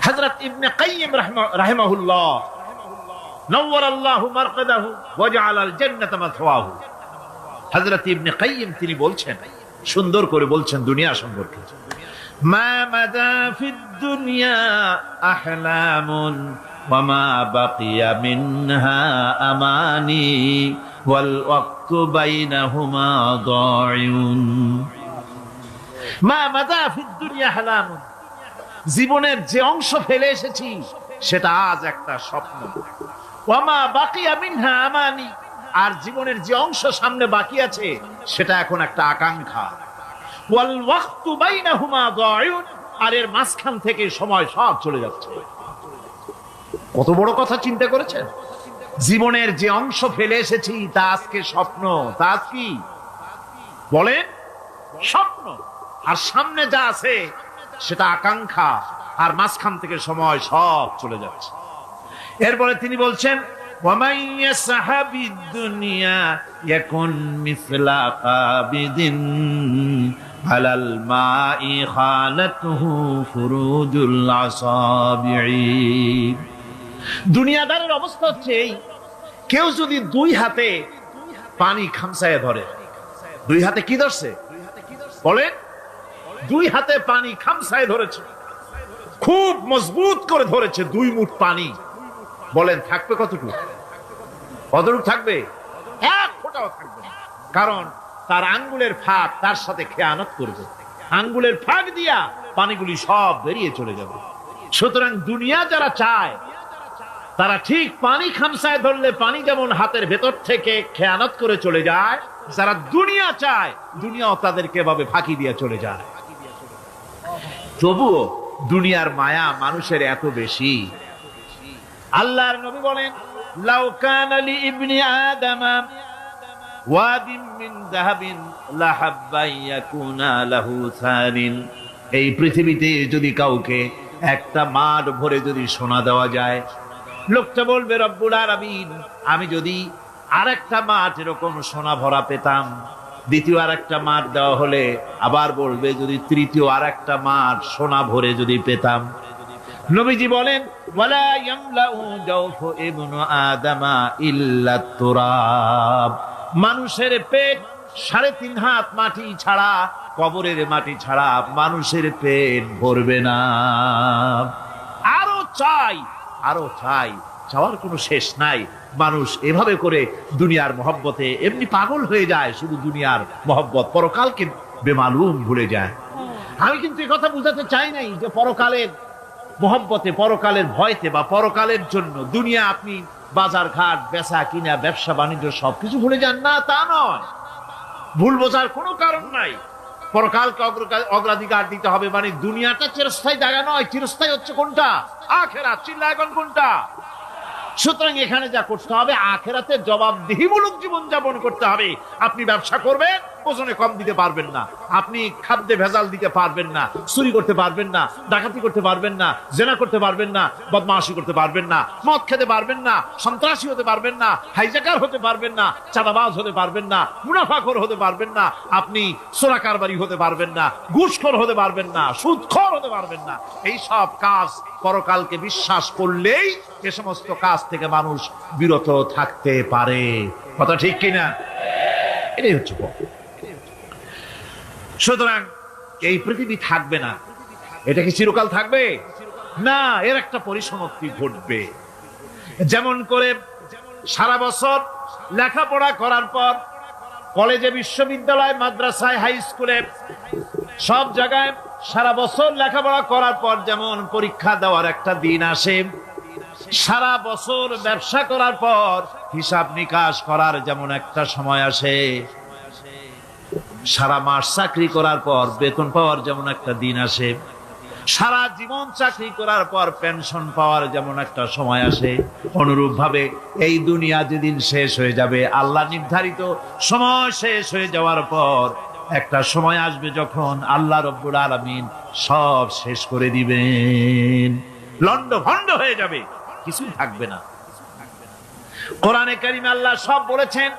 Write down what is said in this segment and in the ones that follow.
হযরত ইবনে কাইয়িম রাহিমাহুল্লাহ নওয়ারাল্লাহু মারকাদাহু ওয়া জাআলাল জান্নাতা মাথওয়াহু, হযরত ইবনে কাইয়িম তিনি বলছেন, সুন্দর করে বলছেন দুনিয়া সম্পর্কে, মা মাদা ফিদ দুনিয়া আহলামুন ওয়া মা বাকিয়া মিনহা আমানি ওয়াল ওয়াক্তু বাইনাহুমা দাইউন। মা মাদা ফিদ দুনিয়া আহলামুন, জীবনের যে অংশ ফেলে এসেছি সেটা আজ একটা স্বপ্ন। ওয়া মা বাকিয়া মিনহা আমানি, আর জীবনের যে অংশ সামনে বাকি আছে সেটা এখন একটা আকাঙ্ক্ষা। ওয়াল ওয়াক্তু বাইনাহুমা দাইউন, আর এর মাঝখান থেকে সময় সব চলে যাচ্ছে। কত বড় কথা চিন্তা করেছেন? জীবনের যে অংশ ফেলে এসেছি তা আজকে স্বপ্ন, তা আজ কি বলেন? স্বপ্ন। আর সামনে যা আছে সেটা আকাঙ্ক্ষা, আর মাঝখান থেকে সময় সব চলে যাচ্ছে। এরপরে তিনি বলছেন, وَمَنْ يَسْعَ بِالدُّنْيَا يَكُنْ مِثْلَ قَابِضٍ عَلَى الْمَاءِ خَالَتْهُ فُرُوجُ الْأَصَابِعِ। দুনিয়াদারের অবস্থা হচ্ছে এই, কেউ যদি দুই হাতে পানি খামসায় ধরে, দুই হাতে কি ধরছে বলেন? দুই হাতে পানি খামসায় ধরেছে, খুব মজবুত করে ধরেছে, দুই মুঠ পানি। বলেন থাকবে কতটুকু? কতটুকু থাকবে? এক ফোঁটাও থাকবে না, কারণ তার আঙ্গুলের ফাঁক তার সাথে খেয়ানত করবে, আঙ্গুলের ফাঁক দিয়া পানিগুলি সব বেরিয়ে চলে যাবে। সুতরাং দুনিয়া যারা চায় তারা ঠিক পানি খামসায় ধরলে পানি যেমন হাতের ভেতর থেকে খেয়ানত করে চলে যায়, যারা দুনিয়া চায় দুনিয়াও তাদেরকে এভাবে ফাঁকি দিয়ে চলে যায়। তবুও দুনিয়ার মায়া মানুষের এত বেশি। আল্লাহর নবী বলেন, লাউ কানা লি ইবনি আদামা ওয়াদিন মিন যাহাবিন লাহাব্বা ইয়াকুনা লাহু সানিন। এই পৃথিবীতে যদি কাউকে একটা মাঠ ভরে যদি সোনা দেওয়া যায়, লোকটা বলবে রব্বুল আলামিন, আমি যদি আরেকটা মাঠ এরকম সোনা ভরা পেতাম। দ্বিতীয় আরেকটা মাঠ দেওয়া হলে আবার বলবে যদি তৃতীয় আরেকটা মাঠ সোনা ভরে যদি পেতাম। নবীজি বলেন, ওয়ালা ইয়ামলাউ জাওফু ইবনু আদামা ইল্লা তুরাব। মানুষের পেট 3.5 হাত মাটি ছাড়া, কবরের মাটি ছাড়া মানুষের পেট ভরবে না। আরো চাই, আরো চাই, চাওয়ার কোনো শেষ নাই। মানুষ এভাবে করে দুনিয়ার মহব্বতে এমনি পাগল হয়ে যায়, শুধু দুনিয়ার মহব্বত, পরকালকে বেমালুম ভুলে যায়। আমি কিন্তু এই কথা বুঝাতে চাই নাই যে পরকালের মহব্বতে, পরকালের ভয়তে বা পরকালের জন্য দুনিয়া আপনি বাজার ঘাট, বেচা কিনা, ব্যবসা বাণিজ্য সবকিছু ভুলে যান, না তা নয়। ভুল বোঝার কোনো কারণ নাই। পরকালকে অগ্রাধিকার দিতে হবে, মানে দুনিয়াটা চিরস্থায়ী জায়গা নয়। চিরস্থায়ী হচ্ছে কোনটা? আখিরাত। চিল্লা এখন কোনটা? সুতরাং এখানে যা করতে হবে, আখিরাতের জবাবদিহিমূলক জীবন যাপন করতে হবে। আপনি ব্যবসা করবেন, ওজনে কম দিতে পারবেন না। আপনি খাদ্যে ভেজাল দিতে পারবেন না, চুরি করতে পারবেন না, ডাকাতি করতে পারবেন না, জেনা করতে পারবেন না, বদমাশি করতে পারবেন না, মদ খেতে পারবেন না, সন্ত্রাসী হতে পারবেন না, হাইজ্যাকার হতে পারবেন না, চাঁদাবাজ হতে পারবেন না, মুনাফাখোর হতে পারবেন না, আপনি চোরা কারবারি হতে পারবেন না, ঘুষখোর হতে পারবেন না, সুদখোর হতে পারবেন না। এই সব কাজ পরকালকে বিশ্বাস করলেই এ সমস্ত কাজ থেকে মানুষ বিরত থাকতে পারে। কথা ঠিক কিনা? এটাই হচ্ছে। সুতরাং এই পৃথিবী থাকবে না, এটা কি চিরকাল থাকবে? না, এর একটা পরিসমাপ্তি ঘটবে। যেমন করে সারা বছর লেখাপড়া করার পর কলেজে, বিশ্ববিদ্যালয়, মাদ্রাসায়, হাই স্কুলে, সব জায়গায় সারা বছর লেখাপড়া করার পর যেমন পরীক্ষা দেওয়ার একটা দিন আসে, সারা বছর ব্যবসা করার পর হিসাব নিকাশ করার যেমন একটা সময় আসে, সারা মাস চাকরি করার পর বেতন পাওয়ার যেমন একটা দিন আসে, সারা জীবন চাকরি করার পর পেনশন পাওয়ার যেমন একটা সময় আসে, অনুরূপ ভাবে এই দুনিয়া যেদিন শেষ হয়ে যাবে, আল্লাহ নির্ধারিত সময় শেষ হয়ে যাওয়ার পর একটা সময় আসবে যখন আল্লাহ রব্বুল আলামিন সব শেষ করে দিবেন, লন্ডভন্ড হয়ে যাবে, কিছুই থাকবে না। কোরআনে কারিমে আল্লাহ সব বলেছেন,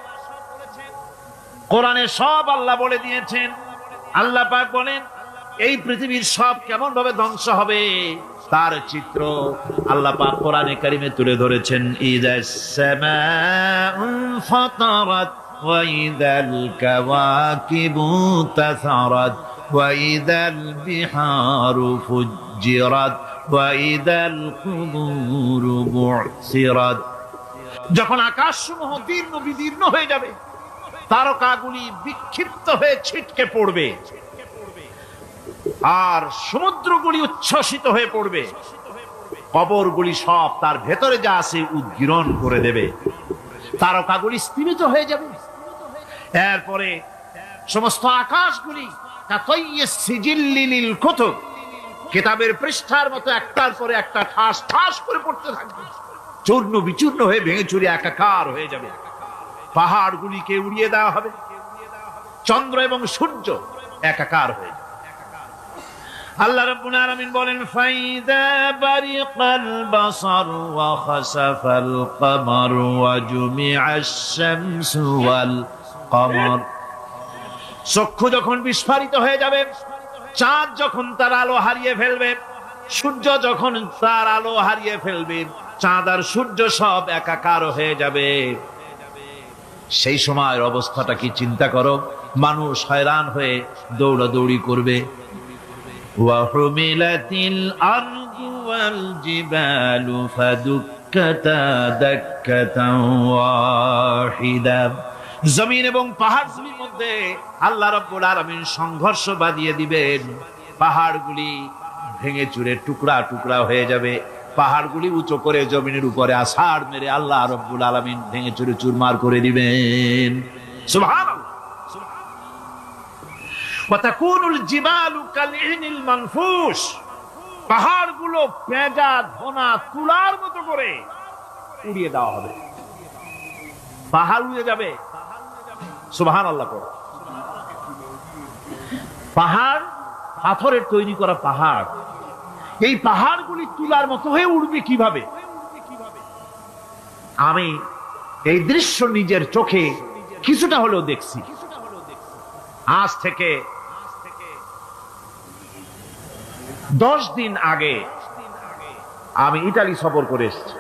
কোরআনে সব আল্লাহ বলে দিয়েছেন। আল্লাহ পাক বলেন এই পৃথিবীর সব কেমন ভাবে ধ্বংস হবে, তার চিত্র আল্লাহ পাক কোরআনে কারিমে তুলে ধরেছেন। ইযাস সামাউ ফাতারাত ওয়া ইযাল কাওয়াকিবু তাসারাত ওয়া ইযাল বিহারু ফুজ্জিরাত ওয়া ইযাল কুবুরু বু'সিরাত। যখন আকাশসমূহ দীর্ণ বিদীর্ণ হয়ে যাবে, তারকাগুলি বিক্ষিপ্ত হয়ে ছিটকে পড়বে, আর সমুদ্রগুলি উচ্ছ্বসিত হয়ে পড়বে, কবরগুলি সব তার ভেতরে যা আছে উদ্গীরণ করে দেবে, তারকাগুলি স্থিমিত হয়ে যাবে। এরপরে সমস্ত আকাশগুলি কিতাবের পৃষ্ঠার মতো একটার পরে একটা ঠাস ঠাস করে পড়তে থাকবে, চূর্ণ বিচূর্ণ হয়ে ভেঙে চুরে একাকার হয়ে যাবে। পাহাড়গুলিকে উড়িয়ে দেওয়া হবে, চন্দ্র এবং সূর্য একাকার হয়ে যাবে। আল্লাহ রাব্বুল আলামিন বলেন, ফাইদা বারিকাল বাসার ওয়া খাসাফাল কমার ওয়া জুমিআশ শামসু ওয়াল কমর। চক্ষু যখন বিস্ফারিত হয়ে যাবে, চাঁদ যখন তার আলো হারিয়ে ফেলবে, সূর্য যখন তার আলো হারিয়ে ফেলবে, চাঁদ আর সূর্য সব একাকার হয়ে যাবে, সেই সময়ের অবস্থাটা কি চিন্তা করো। মানুষ হয়রান হয়ে দৌড়াদৌড়ি করবে। ওয়াহুমিলাতিল আরদু ওয়াল জিবালু ফাদুক্কাতা দাক্কাতান ওয়াহিদা। জমিন এবং পাহাড়গুলির মধ্যে আল্লাহ রাব্বুল আলামিন সংঘর্ষ বাঁধিয়ে দিবেন, পাহাড়গুলি ভেঙে চুরে টুকরা টুকরা হয়ে যাবে, পাহাড়গুলি উঁচু করে জমিনের উপরে আছাড় মেরে আল্লাহ রাব্বুল আলামিন ভেঙে চুরে চুরমার করে দিবেন। সুবহানাল্লাহ। ওয়া তাকুনুল জিবালু কালইনিল মানফুস। পাহাড়গুলো পেঁজা ধোনা তুলার মতো করে উড়িয়ে দেওয়া হবে, পাহাড় উড়ে যাবে। সুবহানাল্লাহ। পাহাড় পাথরের তৈরি করা পাহাড়, এই পাহাড়গুলি তুলার মতো হয়ে উড়বে কিভাবে? আমি এই দৃশ্য নিজের চোখে কিছুটা হলেও দেখছি। আজ থেকে 10 দিন আগে আমি ইতালি সফর করে এসেছি।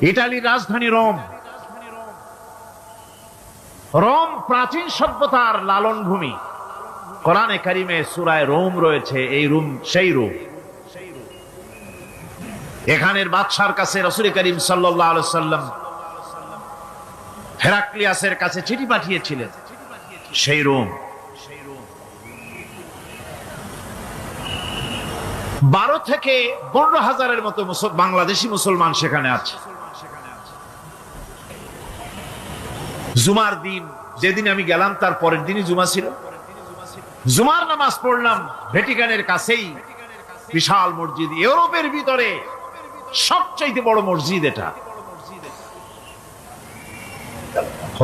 ইতালির রাজধানী রোম। রোম প্রাচীন সভ্যতার লালন ভূমি। কোরআনে কারিমে সূরায়ে রোম রয়েছে, এই রোম সেই রোম। এখানের বাদশার কাছে রাসূল করিম সাল্লাল্লাহু আলাইহি ওয়াসাল্লাম হেরাক্লিয়াসের কাছে চিঠি পাঠিয়েছিলেন, সেই রোম। 12 থেকে 15 হাজারের মতো বাংলাদেশি মুসলমান সেখানে আছে। জুমার দিন, যেদিন আমি গেলাম তার পরের দিনই জুমা ছিল। জুমার নামাজ পড়লাম ভ্যাটিকানের কাছেই বিশাল মসজিদ, ইউরোপের ভিতরে সবচেয়ে বড় মসজিদ এটা।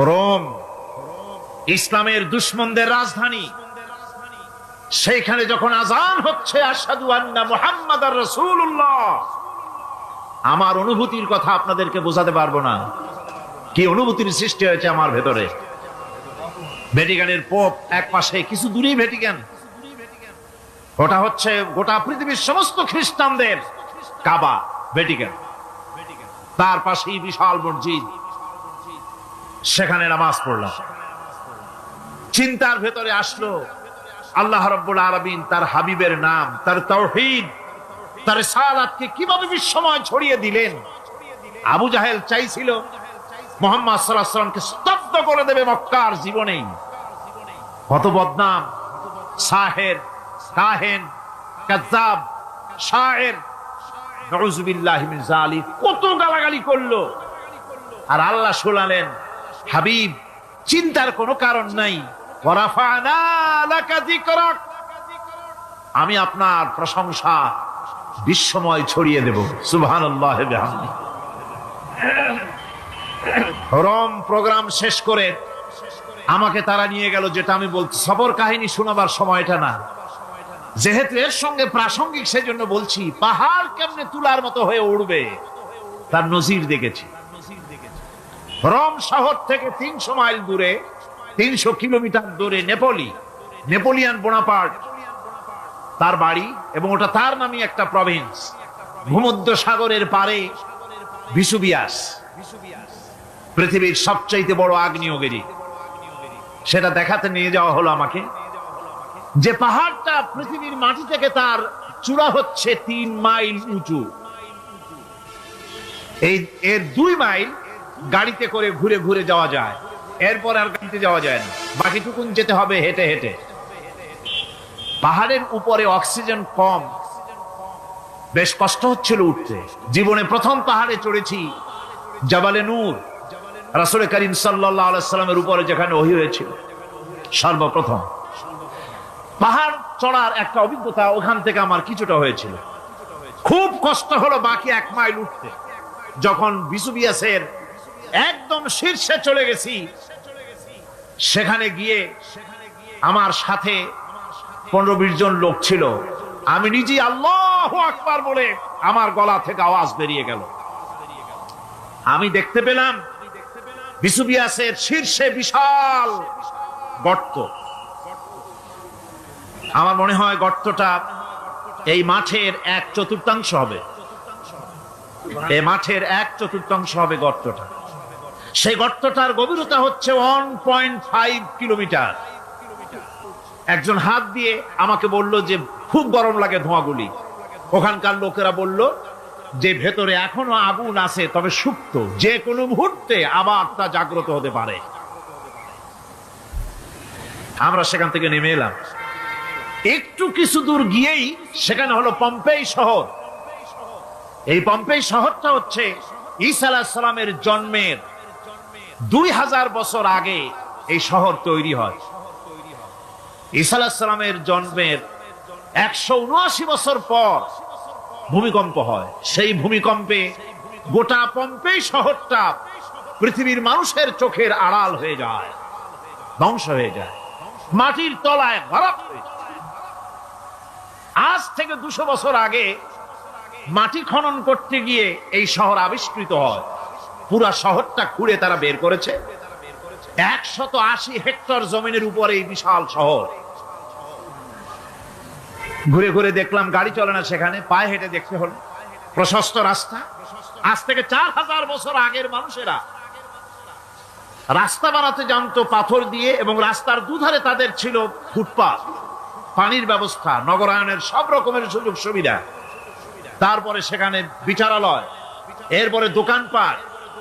রোম ইসলামের দুশমনদের রাজধানী। সেইখানে যখন আযান হচ্ছে আশহাদু আন্না মুহাম্মাদার রাসূলুল্লাহ, আমার অনুভূতির কথা আপনাদেরকে বোঝাতে পারবো না, কি অনুভূতির সৃষ্টি হয়েছে আমার ভেতরে। ভ্যাটিকানের পোপ এক পাশে, কিছু দূরেই ভ্যাটিকান, ওটা হচ্ছে গোটা পৃথিবীর সমস্ত খ্রিস্টানদের কাবা, ভ্যাটিকান। তার পাশেই বিশাল মসজিদ, সেখানে নামাজ পড়লাম। চিন্তার ভেতরে আসলো আল্লাহ রাব্বুল আলামিন তার হাবিবের নাম, তার তাওহীদ, তার রিসালাতকে কিভাবে বিশ্বময় ছড়িয়ে দিলেন। আবু জাহেল চাইছিল মুহাম্মদ সাল্লাল্লাহু আলাইহি ওয়াসাল্লামকে স্তব্ধ করে দেবে মক্কার জীবনেই। কত বদনাম, সাহের, কাহেন, কাযযাব, শায়ের, নাউযুবিল্লাহি মিন যালিক, কত গালাগালি করলো। আর আল্লাহ শোনালেন, হাবিব চিন্তার কোনো কারণ নাই, ওয়ারাফা'না লাকা যিকরাক, আমি আপনার প্রশংসা বিশ্বময় ছড়িয়ে দেব। সুবহানাল্লাহি ওয়া বিহামদিহি। রোম প্রোগ্রাম শেষ করে আমাকে তারা নিয়ে গেল, যেটা আমি বলছি সফর কাহিনী শোনাবার সময়টা না, যেহেতু এর সঙ্গে প্রাসঙ্গিক সেজন্য বলছি। পাহাড় কেমনে তুলার মতো হয়ে উড়বে তার নজির দেখেছি। রোম শহর থেকে 300 মাইল দূরে, 300 কিলোমিটার দূরে নেপোলিয়ান বোনাপার্ট তার বাড়ি, এবং ওটা তার নামে একটা প্রভিন্স, ভূমধ্য সাগরের পারে ভিসুভিয়াস, পৃথিবীর সবচাইতে বড় আগ্নেয়গিরি। সেটা দেখাতে নিয়ে যাওয়া হলো আমাকে, যে পাহাড়টা পৃথিবীর মাটি থেকে তার চূড়া হচ্ছে 3 মাইল উঁচু। এর 2 মাইল গাড়িতে করে ঘুরে ঘুরে যাওয়া যায়, এরপর আর গাড়িতে যাওয়া যায় না, বাকিটুকুন যেতে হবে হেঁটে হেঁটে। পাহাড়ের উপরে অক্সিজেন কম, বেশ কষ্ট হচ্ছিল উঠতে। জীবনে প্রথম পাহাড়ে চড়েছি জাবালে নূর, রাসূল করিম সাল্লাল্লাহু আলাইহি সাল্লামের উপরে যেখানে ওহী হয়েছিল সর্বপ্রথম। পাহাড় চড়ার একটা অভিজ্ঞতা ওখান থেকে আমার কিছুটা হয়েছিল। খুব কষ্ট হলো বাকি 1 মাইল উঠতে। যখন ভিসুভিয়াসের একদম শীর্ষে চলে গেছি, সেখানে গিয়ে আমার সাথে 15-20 জন লোক ছিল। আমি নিজে আল্লাহু আকবার বলে আমার গলা থেকে আওয়াজ বেরিয়ে গেল। আমি দেখতে পেলাম ভিসুভিয়াসের শীর্ষে বিশাল গর্ত। আমার মনে হয় গর্তটা এই মাঠের 1/4 হবে। এই মাঠের 1/4 হবে গর্তটা। সেই গর্তটার গভীরতা হচ্ছে 1.5 কিলোমিটার। একজন হাত দিয়ে আমাকে বলল যে খুব গরম লাগে ধোঁয়াগুলি। ওখানকার লোকেরা বলল যে ভেতরে এখনো আগুন আছে, তবে সুপ্ত, যে কোনো মুহূর্তে আবার তা জাগ্রত হতে পারে। আমরা সেখান থেকে নেমে এলাম। একটু কিছু দূর গিয়েই সেখানে হলো পম্পেই শহর। এই পম্পেই শহরটা হচ্ছে ঈসা আলাইহিস সালামের জন্মের 2000 বছর আগে এই শহর তৈরি হয়। ঈসা আলাইহিস সালামের জন্মের 179 বছর পর ভূমিকম্প হয়। সেই ভূমিকম্পে গোটা পম্পেই শহরটা পৃথিবীর মানুষের চোখের আড়াল হয়ে যায়, ধ্বংস হয়ে যায়, মাটির তলায় ভরাট হয়ে যায়। আজ থেকে 200 বছর আগে মাটি খনন করতে গিয়ে এই শহর আবিষ্কৃত হয়। পুরা শহরটা খুঁড়ে তারা বের করেছে। 180 হেক্টর জমিনের উপরে এই বিশাল শহর। ঘুরে ঘুরে দেখলাম, গাড়ি চলে না সেখানে, পায়ে হেঁটে দেখতে হলো। প্রশস্ত রাস্তা। আজ থেকে 4000 বছর আগের মানুষেরা রাস্তা বানাতে জানতো পাথর দিয়ে, এবং রাস্তার দুধারে তাদের ছিল ফুটপাথ, পানির ব্যবস্থা, নগরায়নের সব রকমের সুযোগ সুবিধা। তারপরে সেখানে বিচারালয়, এরপরে দোকানপাট,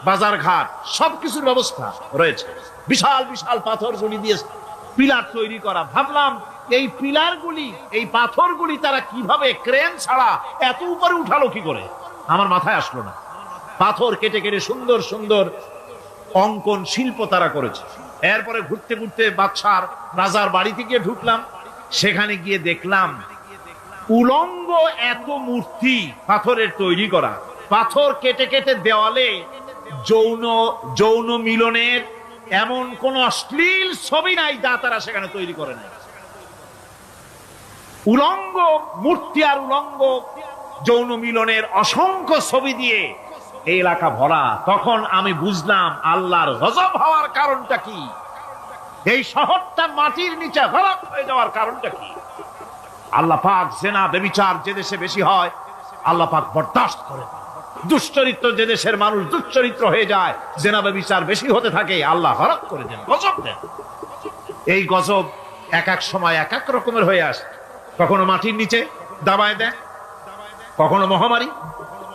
বাজার ঘাট, সবকিছুর ব্যবস্থা রয়েছে। বিশাল বিশাল পাথরগুলি দিয়ে পিলার তৈরি করা। ভাবলাম এই পিলারগুলি, এই পাথরগুলি তারা কিভাবে ক্রেন ছাড়া এত উপরে উঠালো কি করে, আমার মাথায় আসলো না। পাথর কেটে কেটে সুন্দর সুন্দর অঙ্কন শিল্প তারা করেছে। এরপরে ঘুরতে ঘুরতে বাদশার রাজার বাড়িতে গিয়ে ঢুকলাম। সেখানে গিয়ে দেখলাম উলঙ্গ এত মূর্তি পাথরের তৈরি করা। পাথর কেটে কেটে দেওয়ালে যৌন মিলনের এমন কোন অশ্লীল ছবি নাই যা তারা সেখানে তৈরি করে নাই। উলঙ্গ মূর্তি আর উলঙ্গ যৌন মিলনের অসংখ্য ছবি দিয়ে এই এলাকা ভরা। তখন আমি বুঝলাম আল্লাহর গজব হওয়ার কারণটা কি, এই শহরটা মাটির নিচে ভরাট হয়ে যাওয়ার কারণটা কি। আল্লাহ পাক জেনা ব্যভিচার যে দেশে বেশি হয় আল্লাহ পাক বরদাস্ত করে। দুশ্চরিত্র যে দেশের মানুষ দুশ্চরিত্র হয়ে যায়, জেনা ব্যভিচার বেশি হতে থাকে, আল্লাহ হরক করে দেন, গজব দেন। এই গজব এক এক সময় এক এক রকমের হয়ে আসে। কখনো মাটির নিচে দাবায় দেয়, কখনো মহামারী,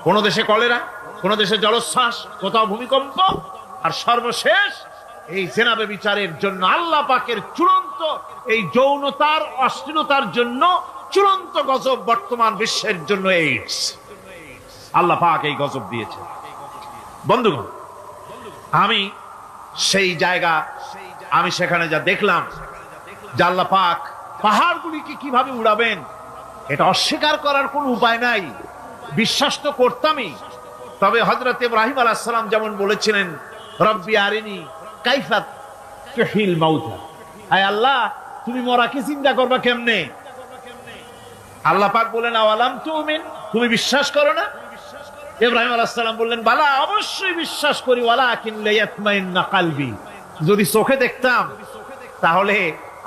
কোন দেশে কলেরা, কোন দেশে জলোচ্ছ্বাস, কোথাও ভূমিকম্প, আর সর্বশেষ এই জেনা ব্যভিচারের জন্য আল্লাহ পাকের চূড়ান্ত এই যৌনতার অশ্লীলতার জন্য চূড়ান্ত গজব বর্তমান বিশ্বের জন্য এইডস। আল্লাহ পাক এই গজব দিয়েছে। বন্ধুগণ, আমি সেই জায়গা, আমি সেখানে যা দেখলাম যে আল্লাহ পাক পাহাড়গুলিকে কিভাবে উড়াবেন, এটা অস্বীকার করার কোনো উপায় নাই। বিশ্বাস তো করতামই। তবে হযরত ইব্রাহিম আলাইহিস সালাম যেমন বলেছিলেন, রব্বি আরিনি কাইফা তুহিল মাউতা, আয় আল্লাহ তুমি মরাকে চিন্তা করবা কেমনে। আল্লাহ পাক বলেন, আওয়ালাম তুমিন, তুমি বিশ্বাস করো না? ইব্রাহিম আলাইহিস সালাম বললেন, বালা, অবশ্যই বিশ্বাস করি, ওয়ালাকিন লিয়াতমাইন্না কলবি, যদি চোখে দেখতাম তাহলে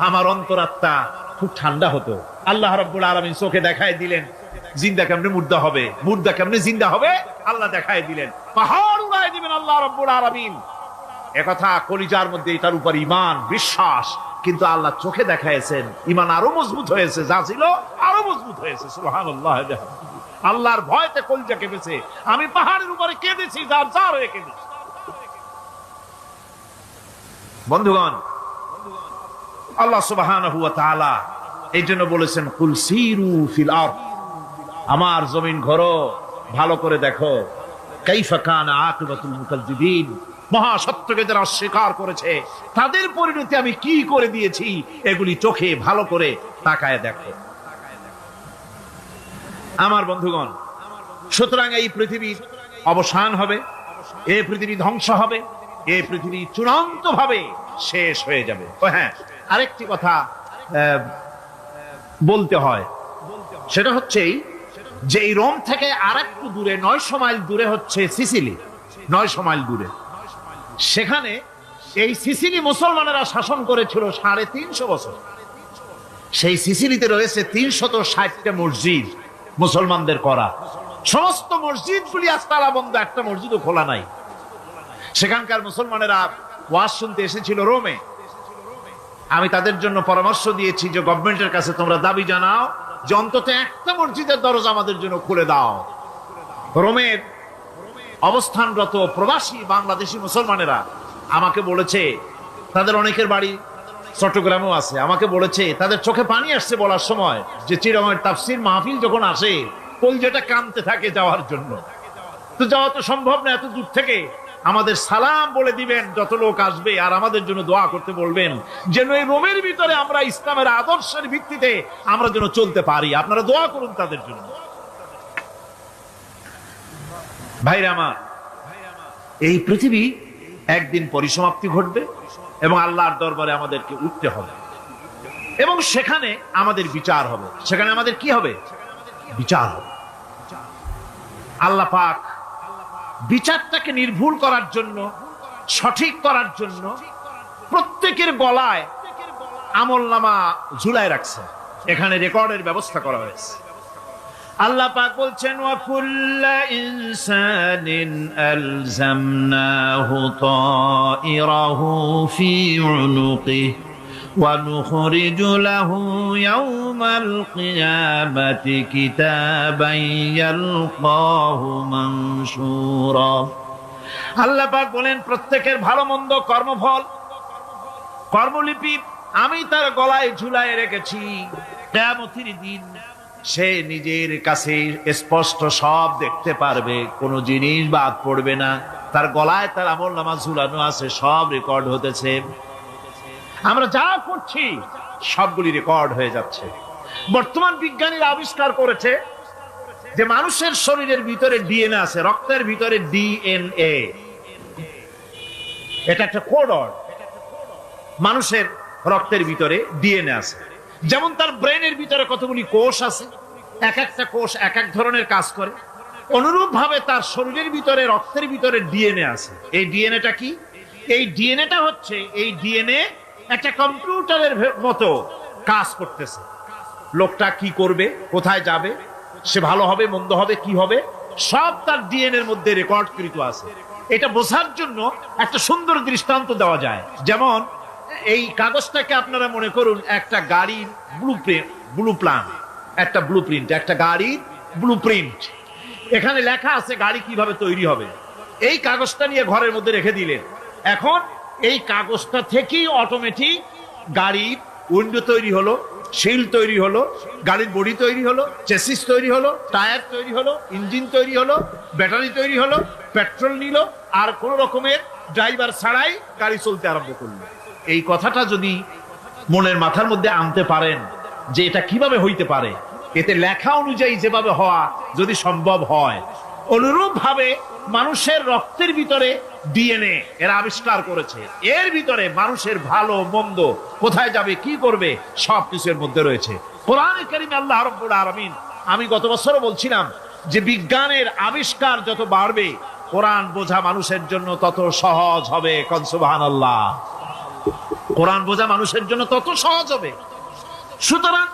আমার অন্তরাত্মা খুব ঠান্ডা হতো। আল্লাহ রাব্বুল আলামিন চোখে দেখায় দিলেন জিন্দা কেমনে মুর্দা হবে, মুর্দা কেমনে জিন্দা হবে, আল্লাহ দেখায় দিলেন। পাহাড় উড়ায় দিবেন আল্লাহ রাব্বুল আলামিন। একথা কলিজার মধ্যে এটার উপর ঈমান বিশ্বাস, কিন্তু আল্লাহ চোখে দেখাইছেন, ঈমান আরো মজবুত হয়েছে, যা ছিল আরো মজবুত হয়েছে। সুবহানাল্লাহ। আল্লাহর ভয়তে কলিজা কেঁপেছে। আমি পাহাড়ের উপরে কেঁদেছি, যার যার হয়ে কেঁদেছি। বন্ধুগণ, আল্লাহ সুবহানাহু ওয়া তাআলা এই জন্য বলেছেন কুল সিরু ফিল আরদ, আমার জমিন ঘোরো, ভালো করে দেখো, কাইফা কানা আকিবাতুল মুকাজ্জিবিন, মহাসত্যকে যারা অস্বীকার করেছে তাদের পরিণতি আমি কি করে দিয়েছি, এগুলি চোখে ভালো করে তাকায় দেখো। আমার বন্ধুগণ, সুতরাং এই পৃথিবীর অবসান হবে, এই পৃথিবী ধ্বংস হবে, এই পৃথিবী চূড়ান্ত ভাবে শেষ হয়ে যাবে। ও হ্যাঁ, আরেকটি কথা বলতে হয়, সেটা হচ্ছে যে এই রোম থেকে আরেকটু দূরে 900 মাইল দূরে হচ্ছে সিসিলি। 900 মাইল দূরে, সেখানে এই সিসিলি মুসলমানেরা শাসন করেছিল 350 বছর। সেই সিসিলিতে রয়েছে 360টা মসজিদ মুসলমানদের করা। সমস্ত মসজিদগুলি আজ তালা বন্ধ, একটা মসজিদও খোলা নাই। সেখানকার মুসলমানেরা ওয়াজ শুনতে এসেছিল রোমে। আমি তাদের জন্য পরামর্শ দিয়েছি যে গভর্নমেন্টের কাছে তোমরা দাবি জানাও যে অন্তত একটা মসজিদের দরজা আমাদের জন্য খুলে দাও। রোমের অবস্থানরত প্রবাসী বাংলাদেশি মুসলমানেরা আমাকে বলেছে, তাদের অনেকের বাড়ি চট্টগ্রামেও আছে, আমাকে বলেছে তাদের চোখে পানি আসছে বলার সময় যে চিরমের তাফসীর মাহফিল যখন আসে কলজাটা কাঁদতে থাকে যাওয়ার জন্য। তো যাওয়া তো সম্ভব না এত দূর থেকে, আমাদের সালাম বলে দিবেন যত লোক আসবে, আর আমাদের জন্য দোয়া করতে বলবেন যেন এই রোমের ভিতরে আমরা ইসলামের আদর্শের ভিত্তিতে আমরা যেন চলতে পারি। আপনারা দোয়া করুন তাদের জন্য। ভাইরা আমার, এই পৃথিবী একদিন পরিসমাপ্তি ঘটবে এবং আল্লাহর দরবারে আমাদেরকে উঠতে হবে এবং সেখানে আমাদের বিচার হবে। সেখানে আমাদের কি হবে? বিচার হবে। আল্লাহ পাক বিচারটাকে নির্ভুল করার জন্য, সঠিক করার জন্য প্রত্যেকের গলায় আমলনামা ঝুলায় রাখছে। এখানে রেকর্ডের ব্যবস্থা করা হয়েছে। আল্লাহ পাক বলছেন ওয়া কুল্লা ইনসানিন আলজামনাহু তাইরাহু ফি উনুকিহি ওয়া নুখরিজু লাহু ইয়াওমাল কিয়ামাতি কিতাবান ইয়ালকাহু মানশুরা। আল্লাহ পাক বলেন প্রত্যেকের ভালো মন্দ কর্মফল, কর্মলিপি আমি তার গলায় ঝুলায় রেখেছি। কিয়ামতের দিন সে নিজের কাছে স্পষ্ট সব দেখতে পারবে, কোনো জিনিস বাদ পড়বে না। তার গলায় তার আমলনামা ঝুলানো আছে, সব রেকর্ড হতেছে। আমরা যা করছি সবগুলি রেকর্ড হয়ে যাচ্ছে। বর্তমান বিজ্ঞানীরা আবিষ্কার করেছে যে মানুষের শরীরের ভিতরে ডিএনএ আছে, রক্তের ভিতরে ডিএনএ, এটা একটা কোড। মানুষের রক্তের ভিতরে ডিএনএ আছে। যেমন তার ব্রেনের ভিতরে কতগুলি কোষ আছে, এক একটা কোষ এক এক ধরনের কাজ করে, অনুরূপ ভাবে তার শরীরের ভিতরে রক্তের ভিতরে ডিএনএ আছে। এই ডিএনএটা কি? এই ডিএনএটা হচ্ছে, এই ডিএনএ একটা কম্পিউটারের মতো কাজ করতেছে। লোকটা কি করবে, কোথায় যাবে, সে ভালো হবে মন্দ হবে কি হবে, সব তার ডিএনএ এর মধ্যে রেকর্ডকৃত আছে। এটা বোঝার জন্য একটা সুন্দর দৃষ্টান্ত দেওয়া যায়। যেমন এই কাগজটাকে আপনারা মনে করুন একটা গাড়ির ব্লুপ্রিন্ট, একটা গাড়ির ব্লুপ্রিন্ট। এখানে লেখা আছে গাড়ি কিভাবে তৈরি হবে। এই কাগজটা নিয়ে ঘরের মধ্যে রেখে দিলেন। এখন এই কাগজটা থেকেই অটোমেটিক গাড়ির উইন্ডো তৈরি হলো, শিল তৈরি হলো, গাড়ির বডি তৈরি হলো, চেসিস তৈরি হলো, টায়ার তৈরি হলো, ইঞ্জিন তৈরি হলো, ব্যাটারি তৈরি হলো, পেট্রোল নিল, আর কোন রকমের ড্রাইভার ছাড়াই গাড়ি চলতে আরম্ভ করলো। এই কথাটা যদি মনের মাথার মধ্যে আনতে পারেন যে এটা কিভাবে হইতে পারে, এতে লেখা অনুযায়ী যেভাবে হওয়া যদি সম্ভব হয়, অনুরূপ ভাবে মানুষের রক্তের ভিতরে ডিএনএ এরা আবিষ্কার করেছে। এর ভিতরে মানুষের ভালো মন্দ, কোথায় যাবে কি করবে, সবকিছুর মধ্যে রয়েছে। কোরআনে কারীমে আল্লাহ রাব্বুল আলামিন, আমি গত বছরও বলছিলাম যে বিজ্ঞানের আবিষ্কার যত বাড়বে কোরআন বোঝা মানুষের জন্য তত সহজ হবে। কোন সুবহানাল্লাহ। কোরআন বোঝা মানুষের জন্য তত সহজ হবে। সুতরাং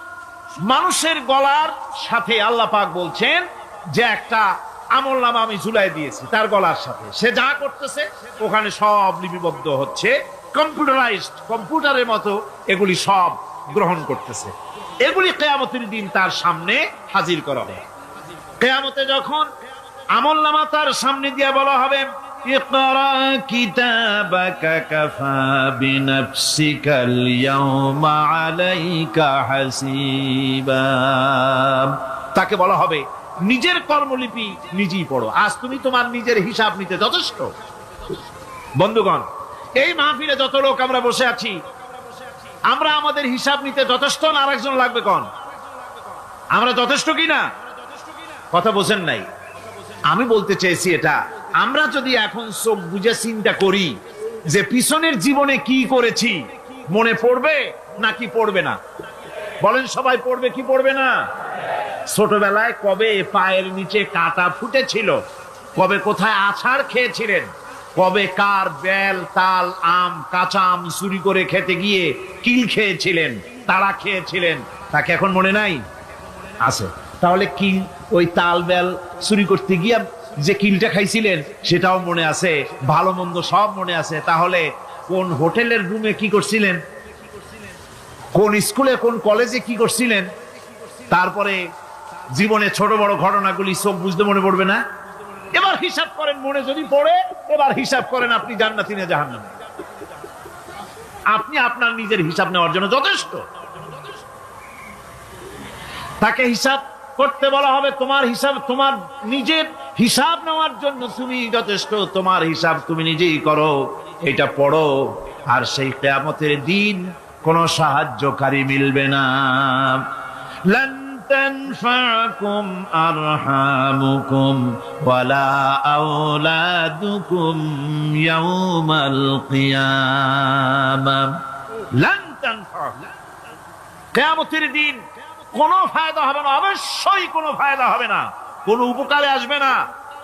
মানুষের গলার সাথে আল্লাহ পাক বলছেন যে একটা আমলনামা আমি ঝুলাই দিয়েছি তার গলার সাথে, সে যা করতেছে ওখানে সব লিপিবদ্ধ হচ্ছে, কম্পিউটারাইজড, কম্পিউটারের মতো এগুলি সব গ্রহণ করতেছে। এগুলি কিয়ামতের দিন তার সামনে হাজির করা হবে। কিয়ামতে যখন আমলনামা তার সামনে দিয়ে বলা হবে, ইকরা কিতাবাকা কাফা বিনাফসিকাল ইয়াওমা আলাইকা হাসিবা, তাকে বলা হবে নিজের কর্মলিপি নিজেই পড়ো, আজ তুমি তোমার নিজের হিসাব নিতে যথেষ্ট। বন্ধুগণ, এই মাহফিলে যত লোক আমরা বসে আছি, আমরা আমাদের হিসাব নিতে যথেষ্ট না আরেকজন লাগবে? কোন আমরা যথেষ্ট কিনা? কথা বোঝেন নাই? আমি বলতে চেয়েছি এটা, আমরা যদি এখন চোখ বুঝে চিন্তা করি যে পিছনের জীবনে কি করেছি, মনে পড়বে নাকি পড়বে না? বলেন সবাই, পড়বে কি পড়বে না? ছোটবেলায় কবে পায়ের নিচে কাঁটা ফুটেছিল, কবে কোথায় আছাড় খেয়েছিলেন, কবে কার বেল, তাল, আম, কাঁচা আম চুরি করে খেতে গিয়ে কিল খেয়েছিলেন, তারা খেয়েছিলেন, তাকে এখন মনে নাই? আছে। তাহলে কিল, ওই তাল বেল চুরি করতে গিয়ে যে কিলটা খাইছিলেন সেটাও মনে আছে, ভালো মন্দ সব মনে আছে। তাহলে কোন হোটেলের রুমে কি করছিলেন, কোন স্কুলে কোন কলেজে কি করছিলেন, তারপরে জীবনে ছোট বড় ঘটনাগুলি সব বুঝতে মনে পড়বে না? এবার হিসাব করেন, মনে যদি পড়ে এবার হিসাব করেন আপনি জান্নাতি না জাহান্নামী। আপনি আপনার নিজের হিসাব নেওয়ার জন্য যথেষ্ট। তাকে হিসাব করতে বলা হবে, তোমার হিসাব, তোমার নিজের হিসাব নেওয়ার জন্য তুমি যথেষ্ট, তোমার হিসাব তুমি নিজেই করো, এটা পড়ো। আর সেই কিয়ামতের দিন কোনো সাহায্যকারী মিলবে না। লান তানফাকুম আরহামুকুম ওয়ালা আওলাদুকুম ইয়াউমাল কিয়ামাহ। লান তানফাকুম, কিয়ামতের দিন কোনো ফায়দা হবে না, অবশ্যই কোনো ফায়দা হবে না, কোনো উপকারে আসবে না।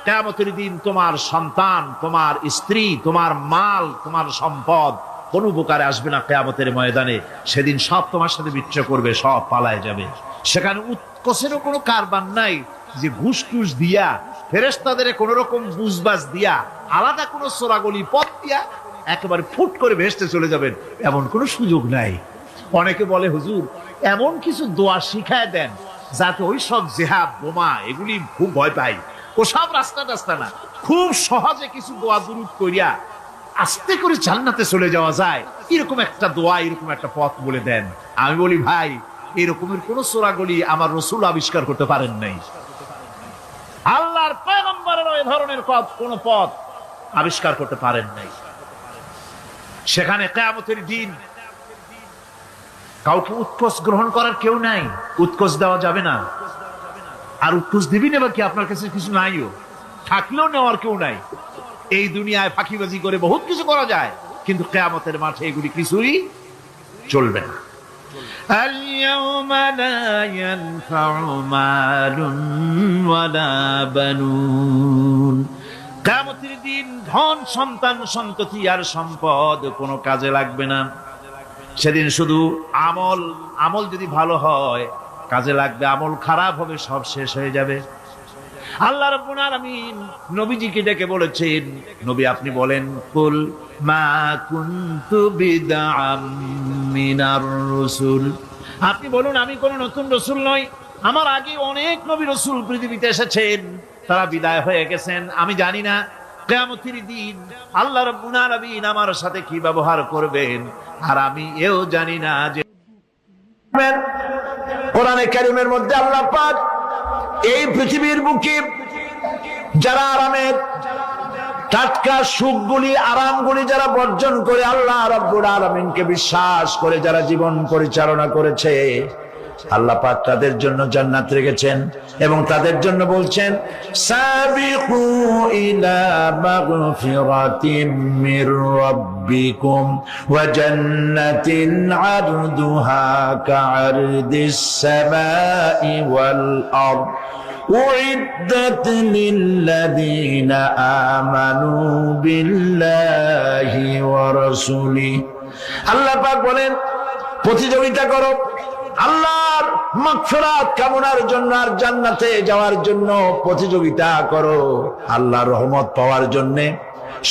কিয়ামতের দিন তোমার সন্তান, তোমার স্ত্রী, তোমার মাল, তোমার সম্পদ কোনো উপকারে আসবে না। কিয়ামতের ময়দানে সেদিন সব তোমার সাথে বিচ্ছেদ করবে, সব পালায় যাবে। সেখানে উৎকোষেরও কোনো কারবার নাই যে ঘুষ টুস দিয়া, ফেরেশতাদের কোন রকম বুঝবাজ দিয়া, আলাদা কোনো চোরাগলি পথ দিয়া একেবারে ফুট করে ভেসতে চলে যাবেন, এমন কোনো সুযোগ নাই। অনেকে বলে, হুজুর এমন কিছু দোয়া শিখায় দেন যাতে ওই সব জেহাদ, বোমা এগুলি খুব ভয় পাই, ওসব রাস্তা টাস্তা না, খুব সহজে কিছু দোয়া দুরূদ করিয়া আস্তে করে জান্নাতে চলে যাওয়া যায়, এরকম একটা দোয়া, এরকম একটা পথ বলে দেন। আমি বলি, ভাই এরকমের কোন চোরাগলি আমার রাসূল আবিষ্কার করতে পারেন নাই, আল্লাহর পয়গম্বরের ওই ধরনের কোন পথ আবিষ্কার করতে পারেন নাই। সেখানে কিয়ামতের দিন কাউকে উৎকোষ গ্রহণ করার কেউ নাই, উৎকোষ দেওয়া যাবে না। আর উৎকোষ দিবেন এবার কি? আপনার কাছে কিছু নাইও, থাকলেও নেওয়ার কেউ নাই। এই দুনিয়ায় ফাঁকিবাজি করে বহুত কিছু করা যায়, কিন্তু কিয়ামতের মাঠে এগুলি কিছুই চলবে না। আল-ইয়াওমা লা ইয়ানফা'ু মালুন ওয়ালা বানুন, কিয়ামতের দিন ধন, সন্তান, সন্ততি আর সম্পদ কোনো কাজে লাগবে না। সেদিন শুধু আমল যদি ভালো হয় কাজে লাগবে, আমল খারাপ হবে সব শেষ হয়ে যাবে। আল্লাহ রাব্বুল আলামিন নবীজিকে ডেকে বলেছেন, নবী আপনি বলেন, কুল মা কুনতু বিদআম মিনার রাসূল, আপনি বলুন আমি কোন নতুন রাসূল নই, আমার আগে অনেক নবী রাসূল পৃথিবীতে এসেছেন, তারা বিদায় হয়ে গেছেন। আমি জানি না কিয়ামতের দিন আল্লাহ রাব্বুল আলামিন আমার সাথে কি ব্যবহার করবেন, আর আমি এও জানি না যে কোরআনে কারীমের মধ্যে আল্লাহ পাক এই পৃথিবীর বুকে যারা আরামের টাটকা সুখগুলি, আরামগুলি যারা বর্জন করে আল্লাহ রাব্বুল আলামিনকে বিশ্বাস করে যারা জীবন পরিচালনা করেছে, আল্লাহ পাক তাদের জন্য জান্নাত রেখেছেন এবং তাদের জন্য বলছেন, সাবিকু ইলা মাগফিরাতিম মির রাব্বিকুম ওয়া জান্নাতিন আরদুহা কাআরদিস সামাই ওয়াল আরদ উইদ্দাত লিল্লাযীনা আমানু বিল্লাহি ওয়া রাসূলিহি। আল্লাহ পাক বলেন, প্রতিযোগিতা করো আল্লাহর মাগফিরাত কামনার জন্য আর জান্নাতে যাওয়ার জন্য প্রতিযোগিতা করো, আল্লাহর রহমত পাওয়ার জন্য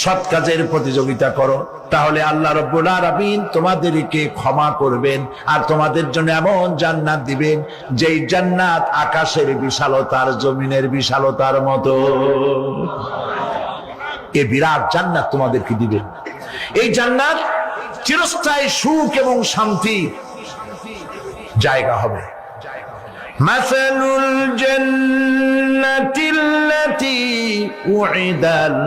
সৎ কাজের প্রতিযোগিতা করো, তাহলে আল্লাহ রাব্বুল আলামিন তোমাদেরকে ক্ষমা করবেন আর তোমাদের জন্য এমন জান্নাত দিবেন যেই জান্নাত আকাশের বিশালতার জমিনের বিশালতার মতো। এই বিরাট জান্নাত তোমাদেরকে দিবেন। এই জান্নাত চিরস্থায়ী সুখ এবং শান্তি জায়গা হবে। মাসালুল জান্নাতিল্লাতী উইদাল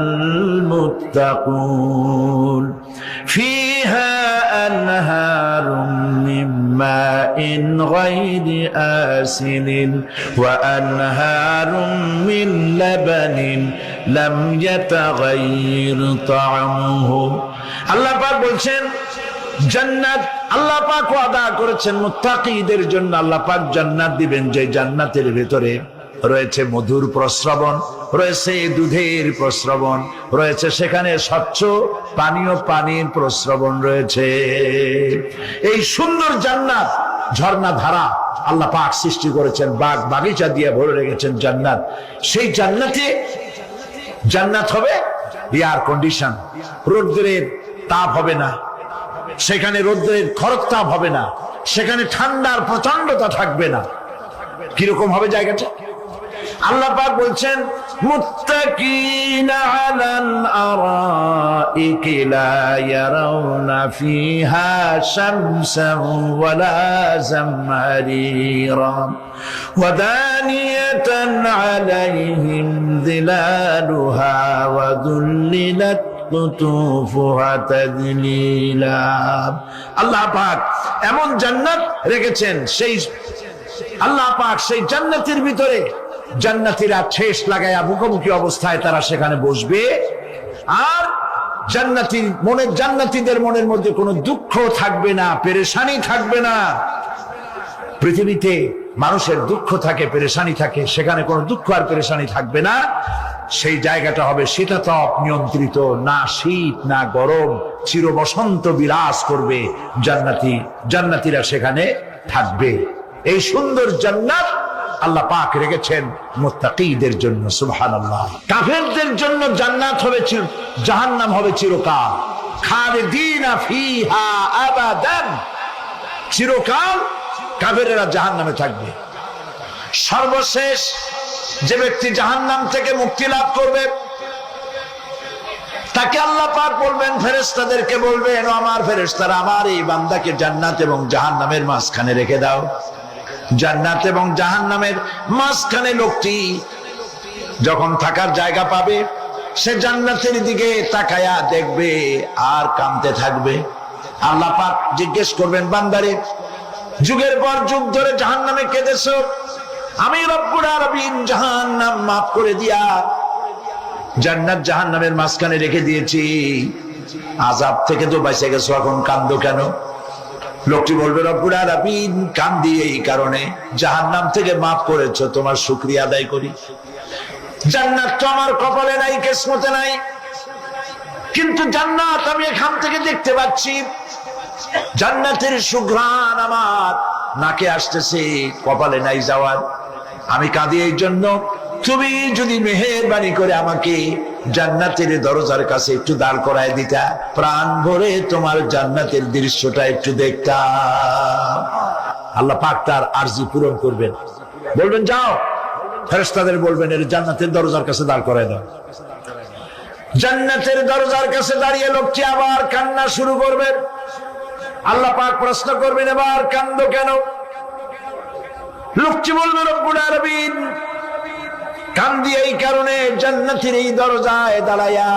মুত্তাকুন ফিহা আনহারুম মিন মাইন গায়রি আসিলিন ওয়া আনহারুম মিন লাবানিন লাম ইয়াতাগায়্যার তা'আমুহু। আল্লাহ পাক বলছেন জান্নাত আল্লাহ পাক ওয়াদা করেছেন মুত্তাকিদের জন্য। আল্লাহ পাক জান্নাত দিবেন যে জান্নাতের ভিতরে রয়েছে মধুর প্রস্রবণ, রয়েছে দুধের প্রস্রবণ, রয়েছে সেখানে স্বচ্ছ পানির প্রস্রবণ রয়েছে। এই সুন্দর জান্নাত ঝর্ণা ধারা আল্লাহ পাক সৃষ্টি করেছেন, বাগ বাগিচা দিয়ে ভরে রেখেছেন জান্নাত। সেই জান্নাত হবে এয়ার কন্ডিশন, রোদ্রের তাপ হবে না সেখানে, রোদ্রের খরতাপ হবে না সেখানে, ঠান্ডার প্রচন্ডতা থাকবে না। কিরকম হবে জায়গাটা? আল্লাহ পাক বলছেন মুত্তাকিনা আলাল আরাইকি লা ইয়ারাউনা ফিহা শামসান ওয়ালা জামহারিরা ওয়া দানিয়াতান আলাইহিম যিলালুহা ওয়া যুল্লিলাত কুতুফুহা তাযলিলা। আল্লাহ পাক এমন জান্নাত রেখেছেন, সেই আল্লাহ পাক সেই জান্নাতের ভিতরে জান্নাতীরা ঠেস লাগায়া মুখোমুখি অবস্থায় তারা সেখানে বসবে, আর জান্নাতীদের মনের মধ্যে কোনো দুঃখ থাকবে না, পেরেশানি থাকবে না। পৃথিবীতে মানুষের দুঃখ থাকে, পেরেশানি থাকে, সেখানে কোনো দুঃখ আর পেরেশানি থাকবে না। সেই জায়গাটা হবে শীতাতপ নিয়ন্ত্রিত, না শীত না গরম, চির বসন্ত বিরাজ করবে। জান্নাতীরা সেখানে থাকবে। এই সুন্দর জান্নাত আল্লাহ পাক রেখেছেন মুত্তাকিদের জন্য। সুবহানাল্লাহ। কাফেরদের জন্য জান্নাত হবে, জাহান্নাম হবে চিরকাল। খালিদিনা ফিহা আবাদান, চিরকাল কাফেরেরা জাহান্নামে থাকবে। সর্বশেষ যে ব্যক্তি জাহান্নাম থেকে মুক্তি লাভ করবে তাকে আল্লাহ পাক বলবেন, ফেরেশতাদেরকে বলবেন, ও আমার ফেরেশতারা, আমার এই বান্দাকে জান্নাত এবং জাহান্নামের মাঝখানে রেখে দাও। জান্নাত এবং জাহান্নামের মাঝখানে লোকটি যখন থাকার জায়গা পাবে সে জান্নাতের দিকে তাকায়া দেখবে আর কাঁদতে থাকবে। আল্লাহ পাক জিজ্ঞেস করবেন, বান্দারে, যুগের পর যুগ ধরে জাহান্নামে কেঁদেছো, আমি রব্বুল আলামিন জাহান্নাম মাফ করে দিয়া জান্নাত জাহান্নামের মাঝখানে রেখে দিয়েছি, আযাব থেকে তো বেঁচে গেছো, এখন কান্দো কেন? লোকটি বলবে, রব্বুল আলামিন কান্দি এই কারণে, জাহান্নাম থেকে মাফ করেছো, তোমার শুকরিয়া আদায় করি। জান্নাত তো আমার কপালে নাই, কিসমতে নাই, কিন্তু জান্নাত আমি এখান থেকে দেখতে পাচ্ছি। জান্নাতের সুঘ্রাণ আমার নাকে আসতেছে, কপালে নাই যাওয়ার। আমি কাঁদি এই জন্য, তুমি যদি মেহেরবানি করে আমাকে জান্নাতের দরজার কাছে একটু দাঁড় করায় দিতা, প্রাণ ভরে তোমার জান্নাতের দৃশ্যটা একটু দেখতাম। আল্লাহ পাক তার আরজি পূরণ করবেন, বলবেন যাও, ফেরেশতাদের বলবেন এর জান্নাতের দরজার কাছে দাঁড় করায় দাও। জান্নাতের দরজার কাছে দাঁড়িয়ে লোকটি আবার কান্না শুরু করবেন। আল্লাহ পাক প্রশ্ন করবেন, এবার কান্দো কেন? লোকটি বলবে, রব্বুল আলামিন কান্দি এই কারণে, জান্নাতের এই দরজায় দাঁড়ায়া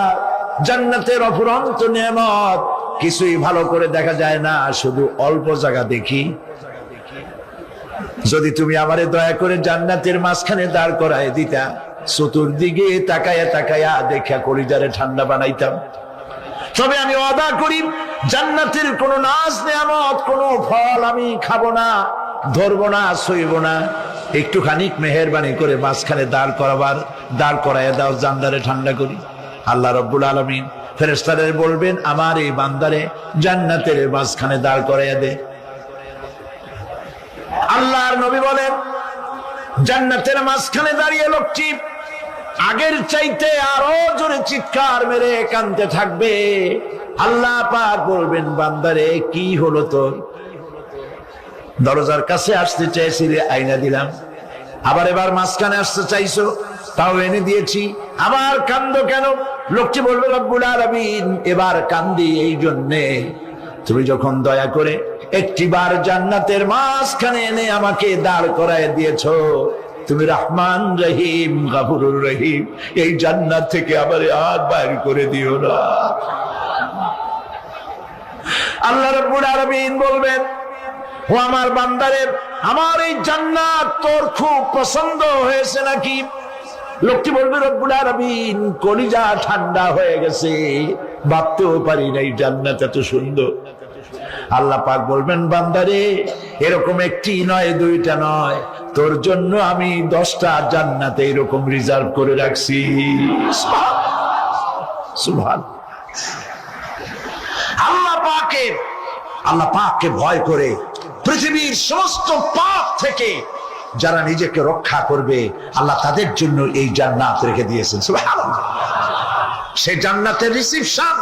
জান্নাতের অফুরন্ত নেয়ামত কিছুই ভালো করে দেখা যায় না, শুধু অল্প জায়গা দেখি। যদি তুমি আমারে দয়া করে জান্নাতের মাঝখানে দাঁড় করায় দিতা, চতুর্দিকে তাকায়া তাকায়া দেখা কলিজারে ঠান্ডা বানাইতাম। তবে আমি ওয়াদা করি, জান্নাতের কোন নাজ নেয়ামত, কোন ফল আমি খাবো না, ধরবো না, সইব না। একটুখানি মেহেরবানি করে মাঝখানে দাঁড় করাইয়া দাও, জান্নারে ঠান্ডা করি। আল্লাহ রব্বুল আলামিন ফেরেশতাদের বলবেন, আমার এই বান্দারে জান্নাতের মাঝখানে দাঁড় করাইয়া দে। আল্লাহর নবী বলেন, জান্নাতের মাঝখানে দাঁড়িয়ে লোকটি আগের চাইতে আরো জোরে চিৎকার মেরে কাঁদতে থাকবে। আল্লাহ পাক বলবেন, বান্দারে কি হলো তোর? দরজার কাছে আসতে চাইছিলে, আইনা দিলাম। আবার এবার মাঝখানে আসতে চাইছো, তাও এনে দিয়েছি। আবার কান্দো কেন? লোকটি বলবে, রব্বুল আলামিন, এবার কান্দি এই জন্যে তুমি যখন দয়া করে একটিবার জান্নাতের মাঝখানে এনে আমাকে দাঁড় করায় দিয়েছো। তুমি রহমান রহিম, গফুরুর রহিম, এই জান্নাত থেকে আবার আর বাইর করে দিও না। আল্লাহ রাব্বুল আলামিন বলবেন, ও আমার বান্দারে, আমার এই জান্নাত তোর খুব পছন্দ হয়েছে নাকি? লোকটি বলবে, রব্বুল আলামিন, কলিজা ঠান্ডা হয়ে গেছে, ভাবতেও পারি নাই জান্নাত এত সুন্দর। আল্লাহ পাক বলবেন, বান্দারে, এরকম একটি নয়, দুইটা নয়, তোর জন্য আমি 10টা জান্নাতে এরকম রিজার্ভ করে রাখছি। সুবহান। আল্লাহ পাককে ভয় করে পৃথিবীর সমস্ত পাপ থেকে যারা নিজেকে রক্ষা করবে, আল্লাহ তাদের জন্য এই জান্নাত রেখে দিয়েছেন। সুবহানাল্লাহ। সেই জান্নাতের রিসিপশন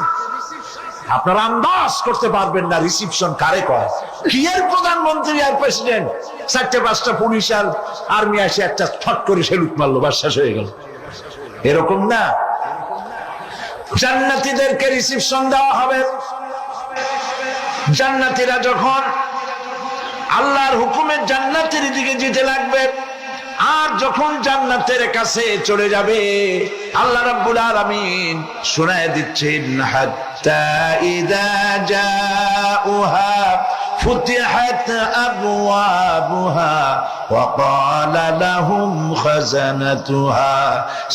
আপনারা আন্দাজ করতে পারবেন না, রিসিপশন কারে কয়। কি এর প্রধানমন্ত্রী আর প্রেসিডেন্ট, 4-5টা পুলিশ আর আর্মি আসে একটা ফট করে সেলুট মারলো, বাস শেষ হয়ে গেল, এরকম না। জান্নাতীদেরকে রিসিপশন দেওয়া হবে। জান্নাতীরা যখন আল্লাহর হুকুমে জান্নাতের দিকে যেতে লাগবে, আর যখন জান্নাতের কাছে চলে যাবে, আল্লাহ রাব্বুল আলামিন শোনায় দিচ্ছেন, হাত্তা ইযা জাউহা ফুতিহাত আবওয়াবুহা ওয়া ক্বালা লাহুম খাযানাতুহা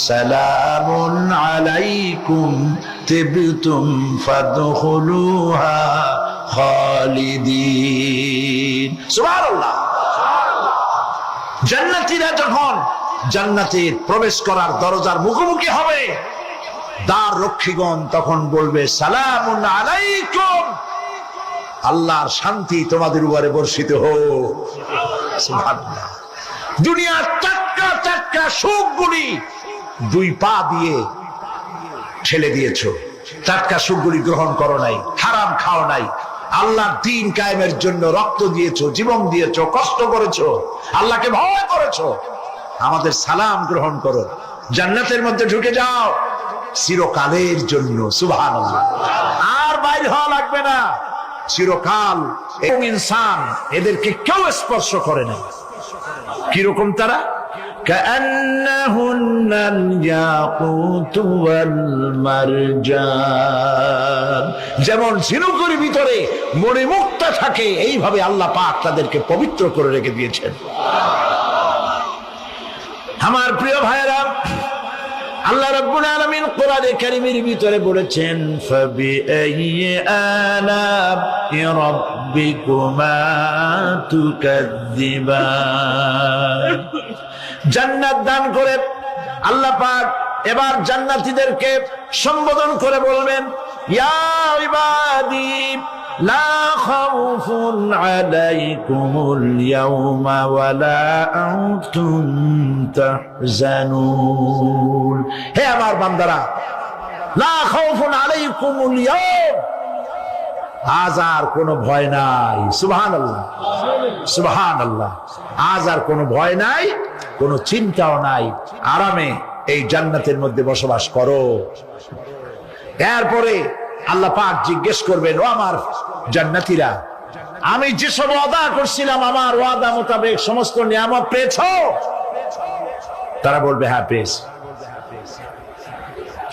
সালামুন আলাইকুম তিবতুম ফাদখুলুহা খালিদিন। সুবহানাল্লাহ। জান্নাতীরা যখন জান্নাতে প্রবেশ করার দরজার মুখোমুখি হবে, দ্বার রক্ষীগণ তখন বলবে, সালামুন আলাইকুম, আল্লাহর শান্তি তোমাদের উপরে বর্ষিত হোক। সুবহানাল্লাহ। দুনিয়ার টাটকা টাটকা সুখগুলি 2 পা দিয়ে ঠেলে দিয়েছো, টাটকা সুখগুলি গ্রহণ করো নাই, হারাম খাও নাই, আল্লাহর দ্বীন কায়েমের জন্য রক্ত দিয়েছো, জীবন দিয়েছো, কষ্ট করেছো, আল্লাহকে ভয় করেছো। আমাদের সালাম গ্রহণ করো, জান্নাতের মধ্যে ঢুকে যাও চিরকালের জন্য। সুবহানাল্লাহ। আর বাইরে হওয়া লাগবে না, চিরকাল। এবং ইনসান এদেরকে কেউ স্পর্শ করে না। কিরকম তারা? কাআন্নাহুন্নাল ইয়াকুতু ওয়াল মারজান, যেমন ঝিনুকের ভিতরে মণিমুক্তা থাকে, এইভাবে আল্লাহ পাক তাদেরকে পবিত্র করে রেখে দিয়েছেন। আমার প্রিয় ভাইরা, আল্লাহ রাব্বুল আলামিন কোরআনে কারীমের ভিতরে বলেছেন, ফাবিআইয়ি আলা'i রাব্বিকুমা তুকাদ্দিবান। জান্নাত দান করে আল্লাহ পাক এবার জান্নাতীদেরকে সম্বোধন করে বলবেন, ইয়া ইবাদি লা খাউফুন আলাইকুমুল ইয়াওমা ওয়ালা আনতুম তাহজানুন। হে আমার বান্দারা, লা খাউফুন আলাইকুমুল ইয়াওম, আজ আর কোনো ভয় নাই। সুবহানাল্লাহ, সুবহানাল্লাহ। আজ আর কোনো ভয় নাই, কোনো চিন্তাও নাই, আরামে এই জান্নাতের মধ্যে বসবাস করো। এরপরে আল্লাহ পাক জিজ্ঞেস করবেন, ও আমার জান্নাতীরা, আমি যেসব ওয়াদা করছিলাম আমার ওয়াদা মোতাবেক সমস্ত নিয়ামত পেয়েছো? তারা বলবে, হ্যাঁ পেয়েছি,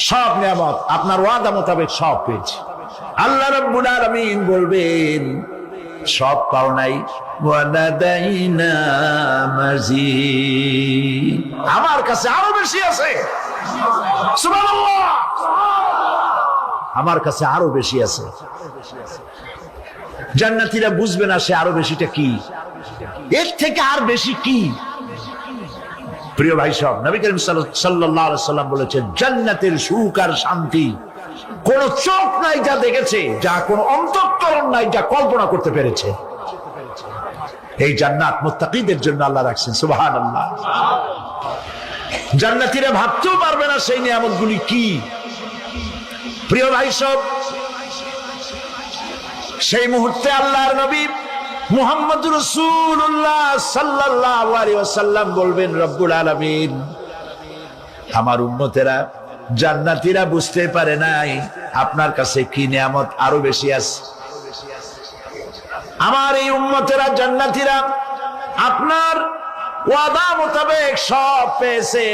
সব নিয়ামত আপনার ওয়াদা মোতাবেক সব পেয়েছি। আল্লাহ রাব্বুল আলামিন বলবেন, সব পাও নাই, ওয়ালাদাইনা মাজিদ, আমার কাছে আরো বেশি আছে। সুবহানাল্লাহ, আমার কাছে আরো বেশি আছে। জান্নাতীরা বুঝবে না সে আরো বেশিটা কি, এর থেকে আর বেশি কি। প্রিয় ভাই সব, নবী করিম সাল্লাল্লাহু আলাইহি সাল্লাম বলেছেন, জান্নাতের সুখ আর শান্তি কোন চোখ নাই যা দেখেছে, যা কোন অন্তঃকরণ নাই যা কল্পনা করতে পেরেছে। এই জান্নাত মুত্তাকিদের জন্য আল্লাহ রাখছেন। সুবহানাল্লাহ। জান্নাতীরা ভাবতেও পারবে না সেই নিয়ামতগুলি কি। প্রিয় ভাই সব, সেই মুহূর্তে আল্লাহর নবী মুহাম্মদুর রাসূলুল্লাহ সাল্লাল্লাহু আলাইহি ওয়াসাল্লাম বলবেন, রব্বুল আলামিন, আমার উম্মতেরা জান্নাতীরা বুঝতে পারে নাই আপনার কাছে কি নিয়ামত আরো বেশি আছে। আমার এই উম্মতেরা জান্নাতীরা আপনার ওয়াদা মোতাবেক সব পেয়েছে,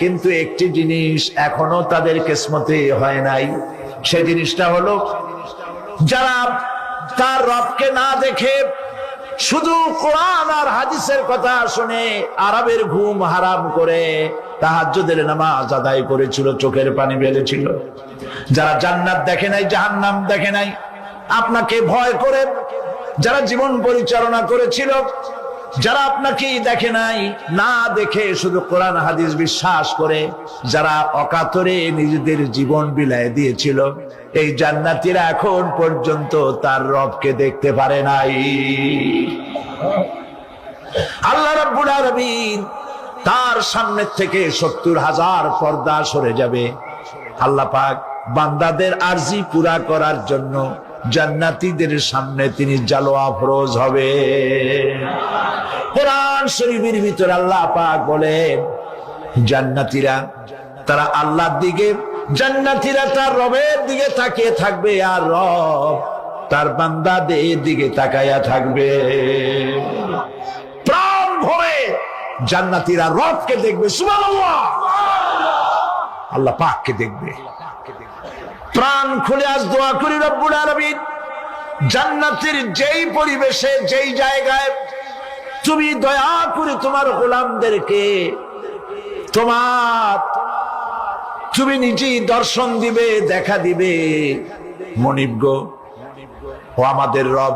কিন্তু একটি জিনিস এখনো তাদের কিসমতে হয় নাই। সেই জিনিসটা হলো, যারা তার রবকে না দেখে শুধু কোরআন আর হাদিসের কথা শুনে আরবের ঘুম হারাম করে তাহাজ্জুদের নামাজ আদায় করেছিল, চোখের পানি ফেলেছিল, যারা জান্নাত দেখে নাই, জাহান্নাম দেখে নাই, আপনাকে ভয় করে যারা জীবন পরিচালনা করেছিল, যারা আপনাকে দেখে নাই, না দেখে শুধু কোরআন হাদিস বিশ্বাস করে যারা অকাতরে নিজেদের জীবন বিলায় দিয়েছিল, এই জান্নাতীরা এখন পর্যন্ত তার রবকে দেখতে পারে নাই। আল্লাহ রাব্বুল আলামিন তার সামনে থেকে ৭০,০০০ পর্দা সরে যাবে। আল্লাহ পাক বান্দাদের আরজি পুরা করার জন্য জান্নাতীদের সামনে তিনি জালোয়া ফরোজ হবে। কোরআন শরীফের ভিতরে আল্লাহ পাক বলেন, জান্নাতীরা তারা আল্লাহর দিকে, জান্নাতীরা তার রবের দিকে তাকিয়ে থাকবে, আর রব তার বান্দাদের দিকে তাকায়া থাকবে। প্রাণ ভরে জান্নাতীরা রবকে দেখবে, সুবহানাল্লাহ, আল্লাহ পাককে দেখবে। প্রাণ খুলে আজ দোয়া করি, রব্বুল আলামিন, জান্নাতের যেই পরিবেশে, যেই জায়গায় তুমি দয়া করে তোমার গোলামদেরকে তুমি নিজেই দর্শন দিবে, দেখা দিবে। মনিব গো, ও আমাদের রব,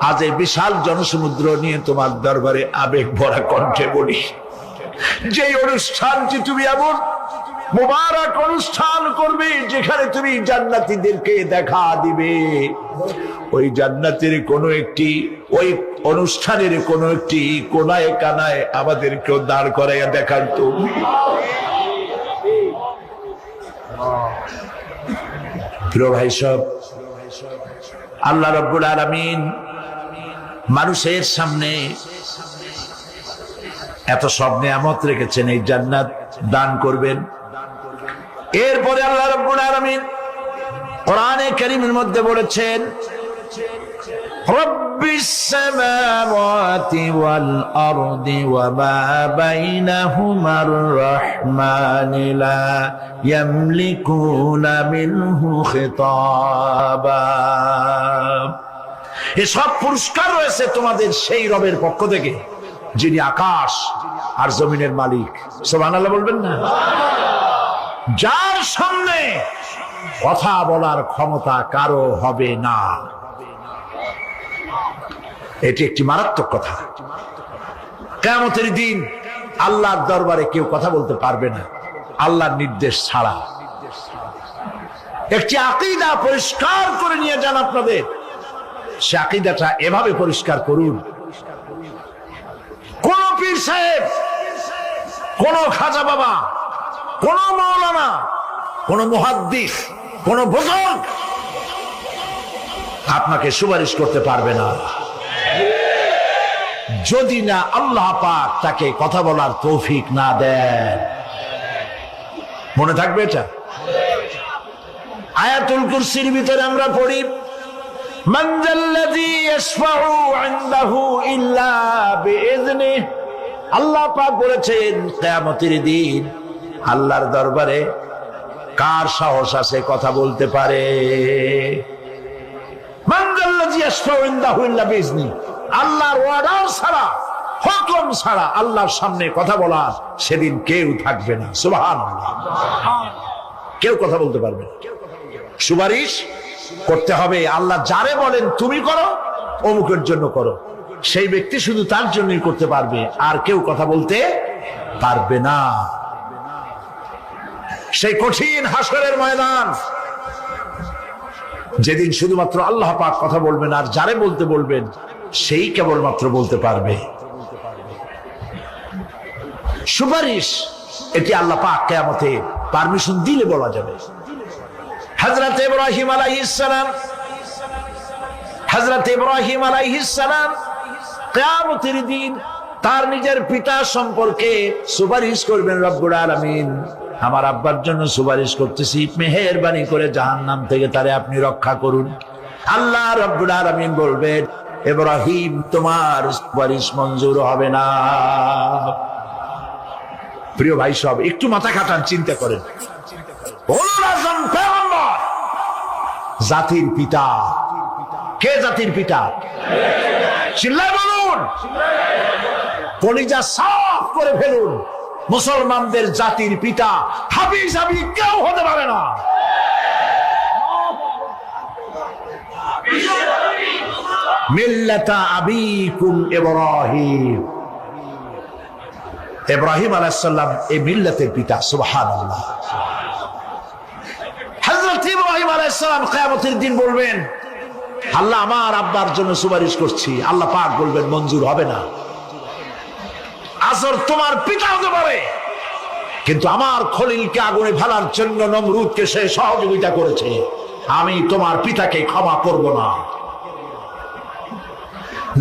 আজ এই বিশাল জনসমুদ্র নিয়ে তোমার দরবারে আবেগ ভরা কণ্ঠে বলি, যেই অনুষ্ঠানটি তুমি এমন মুবারক অনুষ্ঠান করবে যেখানে তুমি জান্নাতীদেরকে দেখা দিবে, ওই জান্নাতের কোনো একটি, ওই অনুষ্ঠানের কোনো একটি কোনায় কানায় আমাদেরকেও দাঁড় করাইয়া দেখান তুমি। প্রিয় ভাই সব, আল্লাহ রাব্বুল আলামিন মানুষের সামনে এত সব নিয়ামত রেখেছেন, এই জান্নাত দান করবেন। এরপরে আল্লাহ রাব্বুল আলামিন কোরআনে কারীমের মধ্যে বলেছেন, রব্বিস সামাওয়াতি ওয়াল আরদি ওয়া মা বাইনাহুমার রাহমানি লা ইয়ামলিকুনা মিনহু খিতাবা। এসব পুরস্কার রয়েছে তোমাদের সেই রবের পক্ষ থেকে যিনি আকাশ আর জমিনের মালিক। সুবহানাল্লাহ বলবেন না? যার সামনে কথা বলার ক্ষমতা কারো হবে না। এটি একটি মারাত্মক কথা। কিয়ামতের দিন আল্লাহর দরবারে কেউ কথা বলতে পারবে না আল্লাহর নির্দেশ ছাড়া। একটি আকীদা পরিষ্কার করে নিয়ে যান আপনাদের। সে আকীদাটা এভাবে পরিষ্কার করুন, কোন পীর সাহেব, কোন খাজা বাবা, কোন মাওলানা, কোন মুহাদ্দিস, কোন বুজুর্গ আপনাকে সুপারিশ করতে পারবে না যদি না আল্লাহ পাক তাকে কথা বলার তৌফিক না দেন। মনে থাকবে এটা। আয়াতুল কুরসির ভিতরে আমরা পড়ি, মান যাল্লাযী ইয়াশফাউ ইনদাহু ইল্লা বিইযনিহি। আল্লাহ পাক বলেছেন, কিয়ামতের দিন আল্লাহর দরবারে কার সাহস আছে কথা বলতে পারে? মান যাল্লাযী ইয়াশফাউ ইনদাহু ইল্লা বিইযনিহি। আল্লাহর অর্ডার ছাড়া, হুকুম ছাড়া আল্লাহর সামনে কথা বলার সেদিন কেউ থাকবে না। সুবহানাল্লাহ। কেউ কথা বলতে পারবে না। সুপারিশ করতে হবে আল্লাহ যারে বলেন তুমি করো, অমুকের জন্য করো, সেই ব্যক্তি শুধু তার জন্যই করতে পারবে, আর কেউ কথা বলতে পারবে না। সেই কঠিন হাসরের ময়দান, যেদিন শুধুমাত্র আল্লাহ পাক কথা বলবেন, আর যারে বলতে বলবেন সেই কেবলমাত্র বলতে পারবে। সুপারিশ এটি আল্লাহ পাক কিয়ামতে পারমিশন দিলে বলা যাবে। হযরত ইব্রাহিম আলাইহিস সালাম কিয়ামতের দিন তার নিজের পিতা সম্পর্কে সুপারিশ করবেন। রব্বুল আলামিন, আমার আব্বার জন্য সুপারিশ করতেছি, মেহেরবানি করে জাহান্নাম থেকে তারে আপনি রক্ষা করুন। আল্লাহ রব্বুল আলামিন বলবেন, ইব্রাহিম তোমার সুপারিশ মঞ্জুর হবে না। প্রিয় ভাই সব, একটু মাথা খাটান, চিন্তা করেন। জাতির পিতা কে? জাতির পিতা চিল্লায় বলুন, কলিজা সাফ করে ফেলুন। মুসলমানদের জাতির পিতা হাবিজ হাবি কেউ হতে পারে না। মিল্লাতা আবিকুম ইব্রাহিম, ইব্রাহিম আলাইহিস সালাম এই মিল্লাতের পিতা। সুবহানাল্লাহ। হযরত ইব্রাহিম আলাইহিস সালাম কিয়ামতের দিন বলবেন, আল্লাহ আমার আব্বার জন্য সুপারিশ করছি। আল্লাহ পাক বলবেন, মঞ্জুর হবে না। আসর তোমার পিতা হতে পারে, কিন্তু আমার খলিলকে আগুনে ফেলার জন্য নমরুদকে সে সহযোগিতা করেছে, আমি তোমার পিতাকে ক্ষমা করব না।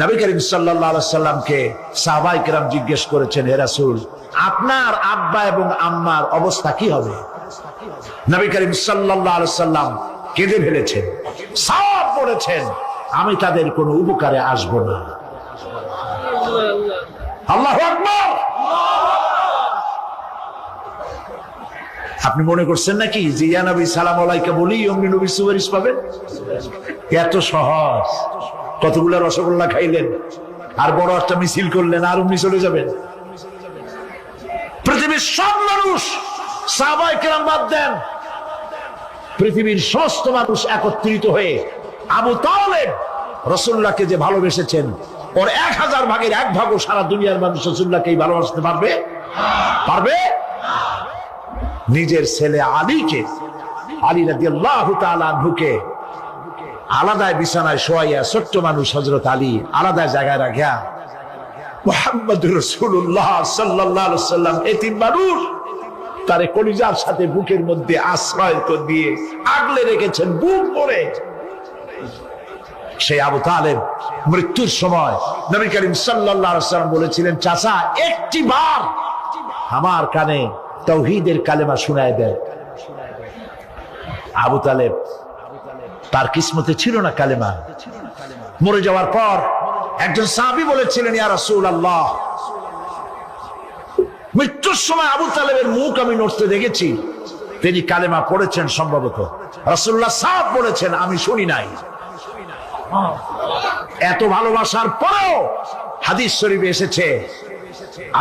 নবী করিম সাল্লাল্লাহু আলাইহি সাল্লামকে সাহাবায়ে কেরাম জিজ্ঞেস করেছেন, হে রাসূল, আপনার আব্বা এবং আম্মার অবস্থা কি হবে? নবী করিম সাল্লাল্লাহু আলাইহি সাল্লাম কেঁদে ফেলেছেন, সাফ বলেছেন, আমি তাদের কোনো উপকারে আসব না। আল্লাহু আকবার। আপনি মনে করছেন নাকি যে ইয়া নবী সালাম আলাইকা বলি অমনি নবী সুপারিশ পাবেন? এত সহজ। কতগুলা রসগোল্লা খাইলেন আর বড় একটা মিছিল করলেন আর অমনি চলে যাবেন? পৃথিবীর সব মানুষ, সাহাবায়ে কেরাম বাদ দেন, পৃথিবীর সমস্ত মানুষ একত্রিত হয়ে আবু তালেব রাসূলুল্লাহকে যে ভালোবেসেছেন, ওর 1000 ভাগের 1 ভাগও সারা দুনিয়ার মানুষ রাসূলুল্লাহকেই ভালোবাসতে পারবে? পারবে? নিজের ছেলে আলীকে, আলী রাদিয়াল্লাহু তাআলা আনহুকে আলাদা বিছানায় শোয়াইয়া, ছোট্ট মানুষ হযরত আলী আলাদা জায়গায় রাখিয়া মুহাম্মদুর রাসূলুল্লাহ সাল্লাল্লাহু আলাইহি ওয়াসাল্লাম এতিম মানুষ তারে কলিজার সাথে বুকের মধ্যে আশ্রয় দিয়ে আগলে রেখেছেন বুক ভরে। সেই আবু তালেব মৃত্যুর সময় নবী করিম সাল্লাল্লাহু আলাইহি ওয়াসাল্লাম বলেছিলেন, চাচা একটি বার আমার কানে তাওহীদের কালেমা শোনায় দেন। আবু তালেব, তার কিসমতে ছিল না কালেমা। মরে যাওয়ার পর একজন সাহাবী বলেছিলেন, ইয়া রাসূলুল্লাহ, মৃত্যুর সময় আবু তালেবের মুখ আমি নড়তে দেখেছি, তিনি কালেমা পড়েছেন সম্ভবত। রাসূলুল্লাহ সাফ বলেছেন, আমি শুনি নাই। এত ভালোবাসার পরেও হাদিস শরীফে এসেছে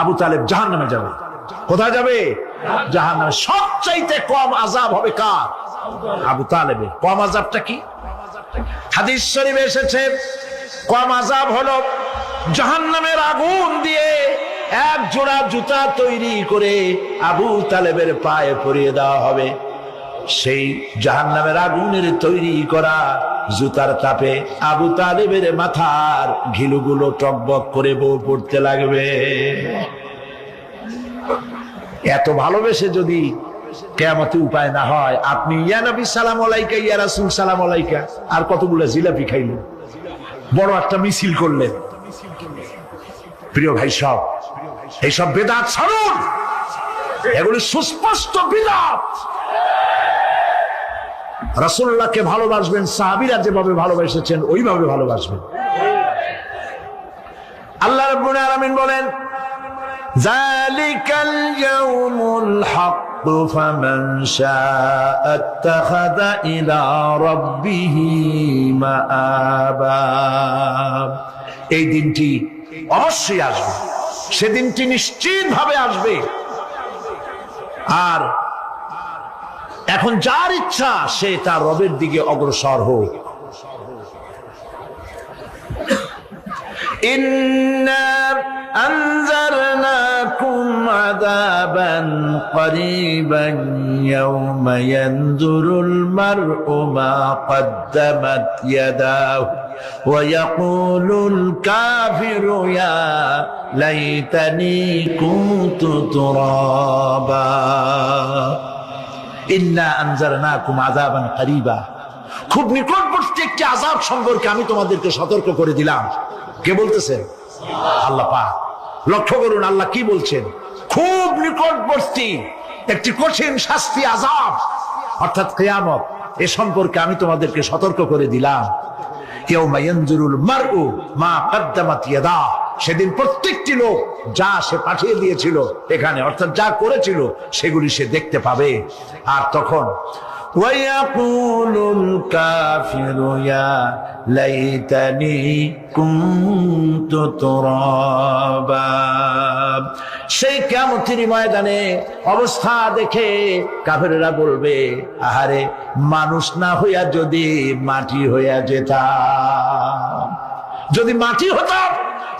আবু তালেব জাহান্নামে যাবে। কোথায় যাবে? জাহান্নামে। সবচাইতে কম আযাব হবে কার? আবু তালেবের। কম আযাবটা কি? হাদিস শরীফে এসেছে কম আযাব হলো জাহান্নামের আগুন দিয়ে এক জোড়া জুতা তৈরি করে আবু তালেবের পায়ে পরিয়ে দেওয়া হবে। সেই জাহান্নামের আগুনের তৈরি করা জুতার তাপে আবু তালেবের মাথার ঘিলুগুলো টকবক করে বউ পড়তে লাগবে। এত ভালোবেসে যদি কিয়ামতে উপায় না হয়, আপনি ইয়া নবী সালাম আলাইকা, ইয়া রাসূল সালাম আলাইকা, আর কতগুলো জিলাপি খাইলেন, বড় একটা মিছিল করলেন। প্রিয় ভাই সব, এইসব বেদাত ছাড়ুন, এগুলি সুস্পষ্ট বিদআত। রাসূলুল্লাহকে ভালোবাসবেন, সাহাবীরা যেভাবে ভালোবেসেছেন ওইভাবে ভালোবাসবেন। আল্লাহ রাব্বুল আলামিন বলেন, যালিকাল ইয়াউমুল হক ফামান শাআ আত্তাখাযা ইলা রাব্বিহি মাআবা। এই দিনটি অবশ্যই আসবে, সেদিনটি নিশ্চিতভাবে আসবে। আর এখন যার ইচ্ছা সে তার রবের দিকে অগ্রসর হোক। ইন্না أنذرناكم عذابا قريبا يوم ينظر المرء ما قدمت يداه ويقول الكافر يا ليتني كنت ترابا إنا أنذرناكم عذابا قريبا খুব নিকটবর্তী একটি আযাব সম্পর্কে আমি তোমাদেরকে সতর্ক করে দিলাম। কে বলতেছেন? আল্লাহ পাক। লক্ষ্য করুন আল্লাহ কি বলছেন, খুব নিকটবর্তী একটি কঠিন শাস্তি আযাব অর্থাৎ কিয়ামত, এ সম্পর্কে আমি তোমাদেরকে সতর্ক করে দিলাম। ইয়াউমা ইয়ানজুরুল মারউ মা কদ্দামাত ইয়াদা, সেদিন প্রত্যেকটি লোক যা সে পাঠিয়ে দিয়েছিল এখানে অর্থাৎ যা করেছিল সেগুলি সে দেখতে পাবে। আর তখন وَيَقُولُ الْكَافِرُ يَا لَيْتَنِي كُنتُ تُرَابًا, সেই কিয়ামতের ময়দানে অবস্থা দেখে কাফেররা বলবে, আহারে মানুষ না হইয়া যদি মাটি হইয়া যেতাম, যদি মাটি হতাম,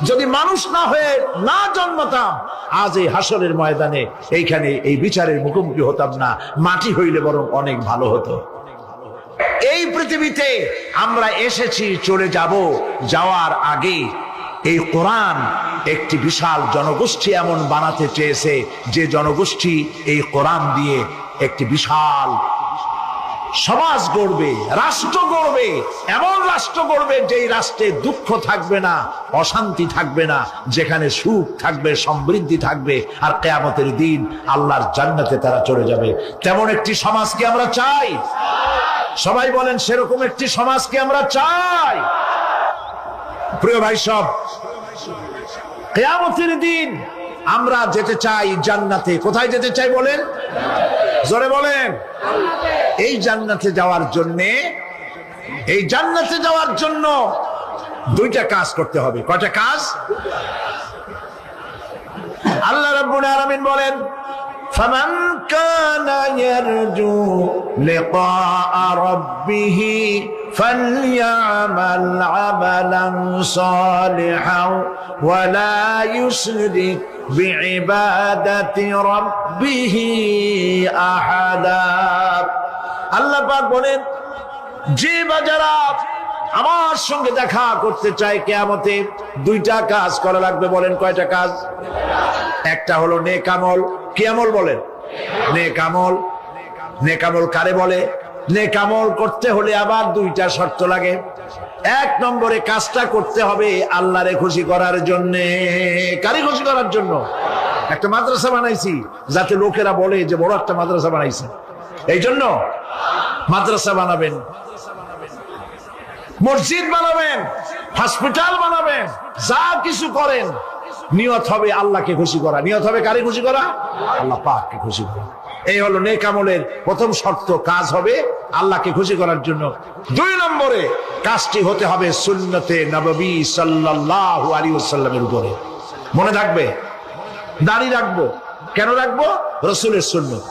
যদি মানুষ না হয়ে না জন্মতাম, আজ এই হাসরের ময়দানে এইখানে এই বিচারের মুখোমুখি হতাম না, মাটি হইলে বরং অনেক ভালো হতো। এই পৃথিবীতে আমরা এসেছি, চলে যাব, যাওয়ার আগে এই কোরআন একটি বিশাল জনগোষ্ঠী এমন বানাতে চেয়েছে যে জনগোষ্ঠী এই কোরআন দিয়ে একটি বিশাল সমাজ গড়বে, রাষ্ট্র গড়বে, এমন রাষ্ট্র গড়বে যেই রাষ্ট্রে দুঃখ থাকবে না, অশান্তি থাকবে না, যেখানে সুখ থাকবে, সমৃদ্ধি থাকবে, আর কিয়ামতের দিন আল্লাহর জান্নাতে তারা চলে যাবে। তেমন একটি সমাজ কি আমরা চাই? সবাই বলেন সেরকম একটি সমাজ কি আমরা চাই? প্রিয় ভাই সব, কিয়ামতের দিন আমরা যেতে চাই জান্নাতে। কোথায় যেতে চাই বলেন? জোরে বলেন। এই জান্নাতে যাওয়ার জন্য দুইটা কাজ করতে হবে। কয়টা কাজ? আল্লাহ রাব্বুল আলামিন বলেন, ফামান কানা ইয়ারজু লিকাআ রাব্বিহি ফালইয়ামাল আমালান সালিহান ওয়া লা ইউশরিক বিইবাদাতি রাব্বিহি আহাদা। আল্লাহ পাক বলেন, যে বাজারা আমার সঙ্গে দেখা করতে চায় কিয়ামতে, দুইটা কাজ করা লাগবে। বলেন কয়টা কাজ? একটা হলো নেক আমল। কি আমল বলেন? নেক আমল। নেক আমল কারে বলে? নেক আমল করতে হলে আবার দুইটা শর্ত লাগে। এক নম্বরে কাজটা করতে হবে আল্লাহরে খুশি করার জন্য। কারে খুশি করার জন্য? একটা মাদ্রাসা বানাইছি যাতে লোকেরা বলে যে বড় একটা মাদ্রাসা বানাইছে, এই জন্য মাদ্রাসা বানাবেন, মসজিদ বানাবেন, হসপিটাল বানাবেন, যা কিছু করেন নিয়ত হবে আল্লাহকে খুশি করা। নিয়ত হবে কারে খুশি করা? আল্লাহ পাককে খুশি করা। এই হলো নেক আমলের প্রথম শর্ত, কাজ হবে আল্লাহকে খুশি করার জন্য। দুই নম্বরে কাজটি হতে হবে সুন্নতে নববী সাল্লাল্লাহু আলাইহি ওয়াসাল্লামের উপরে। মনে থাকবে, দাড়ি রাখবো। কেন রাখবো? রাসূলের সুন্নাত।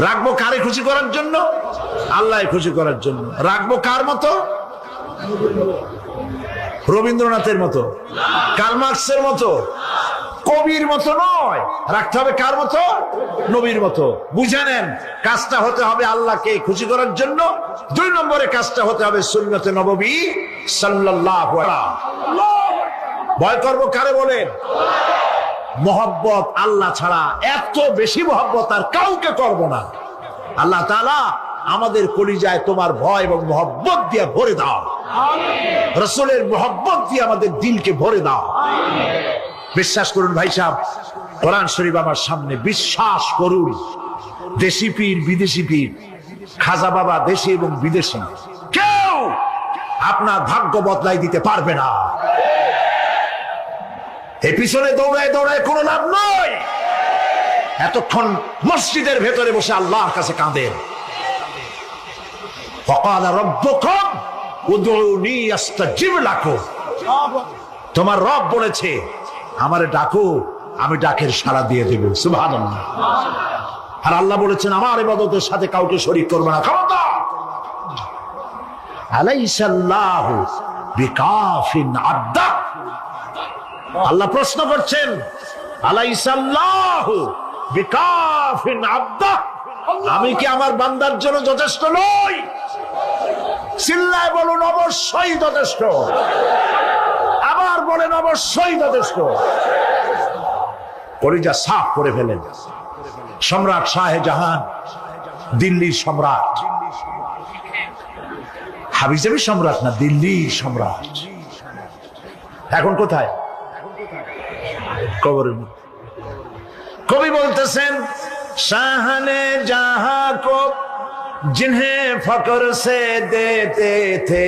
রাখবো কারে খুশি করার জন্য? আল্লাহকে খুশি করার জন্য। রাখবো কার মতো? রবীন্দ্রনাথের মতো, কার্ল মার্কসের মতো, কবির মতো নয়। রাখতে হবে কার মতো? নবীর মতো। বুঝে নেন, কাজটা হতে হবে আল্লাহকে খুশি করার জন্য। দুই নম্বরে কাজটা হতে হবে সুন্নতে নববী সাল্লাল্লাহু আলাইহি। ভয় করবো কারে বলেন? মহব্বত আল্লাহ ছাড়া এত বেশি মহব্বত আর কাউকে করব না। আল্লাহ তাআলা আমাদের কলিজায় তোমার ভয় এবং মহব্বত দিয়ে ভরে দাও। রাসূলের মহব্বত দিয়ে আমাদের দিলকে ভরে দাও। বিশ্বাস করুন ভাই সাহেব, কোরআন শরীফ আমার সামনে, বিশ্বাস করুন, দেশি পীর বিদেশি পীর, খাজা বাবা দেশি এবং বিদেশি, কেউ আপনার ভাগ্য বদলাই দিতে পারবে না। এই পিছনে দৌড়ায় দৌড়ায় কোনো লাভ নয়। এতক্ষণ মসজিদের ভেতরে বসে আল্লাহর কাছে কাঁদেন। ফাকালা রাব্বুকুম উদউনি আস্তাজিব লাকুম। তোমার রব বলেছে আমারে ডাকো, আমি ডাকের সাড়া দিয়ে দেব। সুবহানাল্লাহ। আর আল্লাহ বলেছেন আমার ইবাদতের সাথে কাউকে শরীক করবে না। খবরদার। আলাইসাল্লাহু বিকাফিন আবদা। আল্লাহ প্রশ্ন করছেন, আলাইসাল্লাহু বিকাফিন আবদা, আমি কি আমার বান্দার জন্য যথেষ্ট নই? চিল্লায় বলুন অবশ্যই যথেষ্ট। আবার বলেন অবশ্যই যথেষ্ট। কলিজা সাফ করে ফেলেন। সম্রাট শাহজাহান, দিল্লির সম্রাট, হাবিজাবি সম্রাট না, দিল্লির সম্রাট। এখন কোথায়? কবরের মধ্যে। কবি বলতেছেন, শাহনে জাহাं को जिन्हें फक्र से देते थे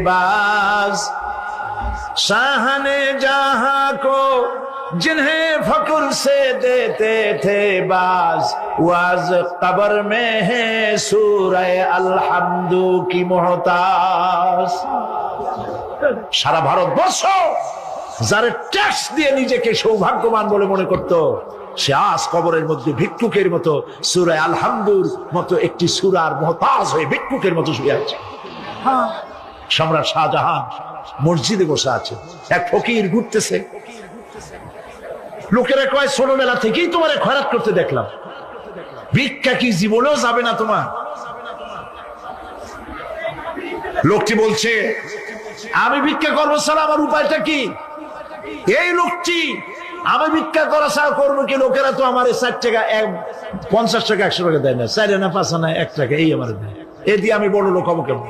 बाज, शाहने जहां को जिन्हें फक्र से देते थे बाज, वाज कब्र में है सूरह अलहम्दु की मोहताज। সারা ভারতবর্ষ যারা ট্যাক্স দিয়ে নিজেকে সৌভাগ্যবান বলে মনে করত, সে আজ কবরের মধ্যে ভিক্ষুকের মতো সূরা আলহামদুর মতো একটি সূরার মুহতাজ হয়ে ভিক্ষুকের মতো শুয়ে আছে। সম্রাট শাহজাহান মসজিদে বসে আছে, এক ফকির ঘুরতেছে। লোকেরা কয়, ছোটবেলা থেকেই তোমারে খয়রাত করতে দেখলাম, ভিক্ষা কি জীবনেও যাবে না তোমার? লোকটি বলছে, আমি ভিক্ষা করবো ছাড়া আমার উপায়টা কি? এই লোকটি, আমি ভিক্ষা করা ছাড়া করবো কি? লোকেরা তো আমার 60 টাকা, 50 টাকা, 100 টাকা দেয় না, 4 আনা 5 আনা 1 টাকা এই আমার দেয়, এ দিয়ে আমি বড় লোক হবো কেমন?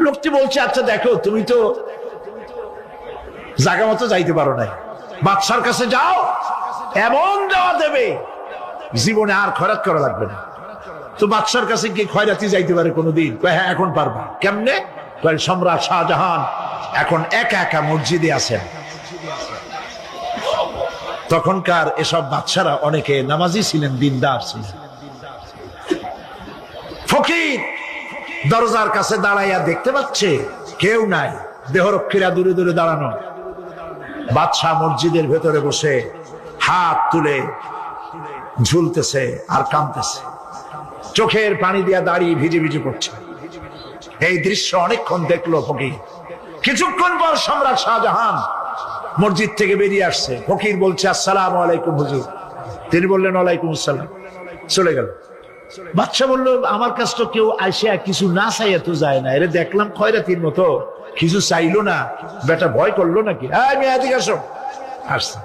লোকটি বলছে, আচ্ছা দেখো, তুমি তো জায়গা মতো যাইতে পারো নাই, বাদশার কাছে যাও, এমন যাওয়া দেবে জীবনে আর খয়রাত করা লাগবে না। তো বাদশার কাছে কি খয়রাতি যাইতে পারে কোনোদিন? হ্যাঁ, এখন পারবা। কেমনে? সম্রাট শাহজাহান এখন একা একা মসজিদে আছেন। তখনকার এসব বাদশারা অনেকে নামাজি ছিলেন, দিনদার ছিলেন। ফকির দরজার কাছে দাঁড়াইয়া দেখতে পাচ্ছে কেউ নাই, দেহরক্ষীরা দূরে দূরে দাঁড়ানো। বাদশাহ মসজিদের ভেতরে বসে হাত তুলে ঝুলতেছে আর কাঁদতেছে, চোখের পানি দিয়া দাঁড়িয়ে ভিজে ভিজে পড়ছে। এই দৃশ্য অনেকক্ষণ দেখলো ফকির। কিছুক্ষণ পর সম্রাট শাহজাহান মসজিদ থেকে বেরিয়ে আসছে। ফকির বলছে, আসসালামু আলাইকুম হুজুর। তিনি বললেন, ওয়ালাইকুম আসসালাম। চলে গেল। বাদশা বলল, আমার কাছে তো কেউ আইসা কিছু না চাইয়া তো যায় না, এরে দেখলাম খয়রাতির মতো কিছু চাইলো না, বেটা ভয় করলো নাকি? আসছে।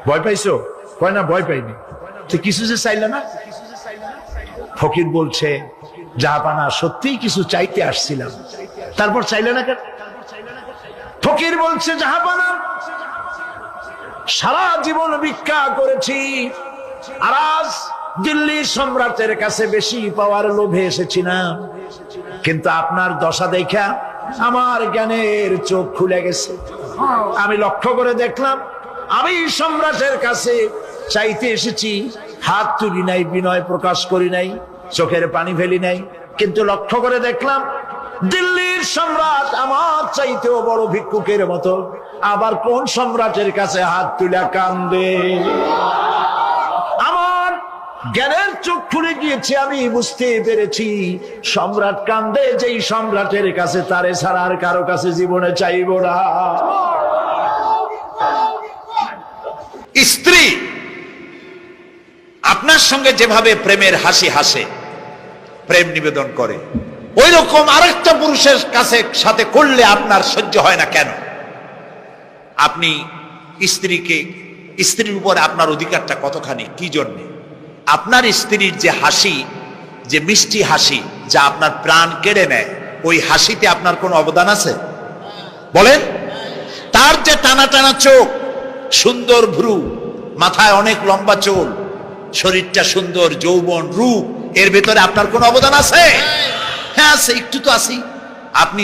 ভয় পাইছো? কয় না, ভয় পাইনি। তো কিছু যে চাইলে না? ফকির বলছে, জাহাপানা, সত্যিই কিছু চাইতে আসছিলাম। তারপর চাইলে না কেন? ফকির বলছে, জাহাপানা, সারা জীবন ভিক্ষা করেছি, আর আজ দিল্লির সম্রাটের কাছে বেশি পাওয়ার লোভে এসেছি না, কিন্তু আপনার দশা দেখা আমার জ্ঞানের চোখ খুলে গেছে। আমি লক্ষ্য করে দেখলাম, আমি সম্রাটের কাছে চাইতে এসেছি, হাত তুলি নাই, বিনয় প্রকাশ করি নাই, চোখের পানি ফেলি নাই, কিন্তু লক্ষ্য করে দেখলাম দিল্লির সম্রাট আমার চাইতেও বড় ভিক্ষুকের মতো। আবার কোন সম্রাটের কাছে হাত তুলে কান্দে? আমার জ্ঞানের চোখ খুলে গিয়েছে, আমি বুঝতে পেরেছি সম্রাট কান্দে যেই সম্রাটের কাছে, তারে ছাড়া আর কারো কাছে জীবনে চাইব না। স্ত্রী আপনার সঙ্গে যেভাবে প্রেমের হাসি হাসে, প্রেম নিবেদন করে, ওই রকম আরেকটা পুরুষের কাছে সাথে করলে আপনার সহ্য হয় না কেন? আপনি স্ত্রীর উপরে আপনার অধিকারটা কতখানি, কি জন্যে? আপনার স্ত্রীর যে হাসি, যে মিষ্টি হাসি, যা আপনার প্রাণ কেড়ে নেয়, ওই হাসিতে আপনার কোনো অবদান আছে? বলেন। তার যে টানা টানা চোখ, সুন্দর ভ্রু, মাথায় অনেক লম্বা চুল, শরীরটা সুন্দর, যৌবন, রূপ, এর ভেতরে আপনার কোনো অবদান আছে? হ্যাঁ আছে, একটু তো আছি। আপনি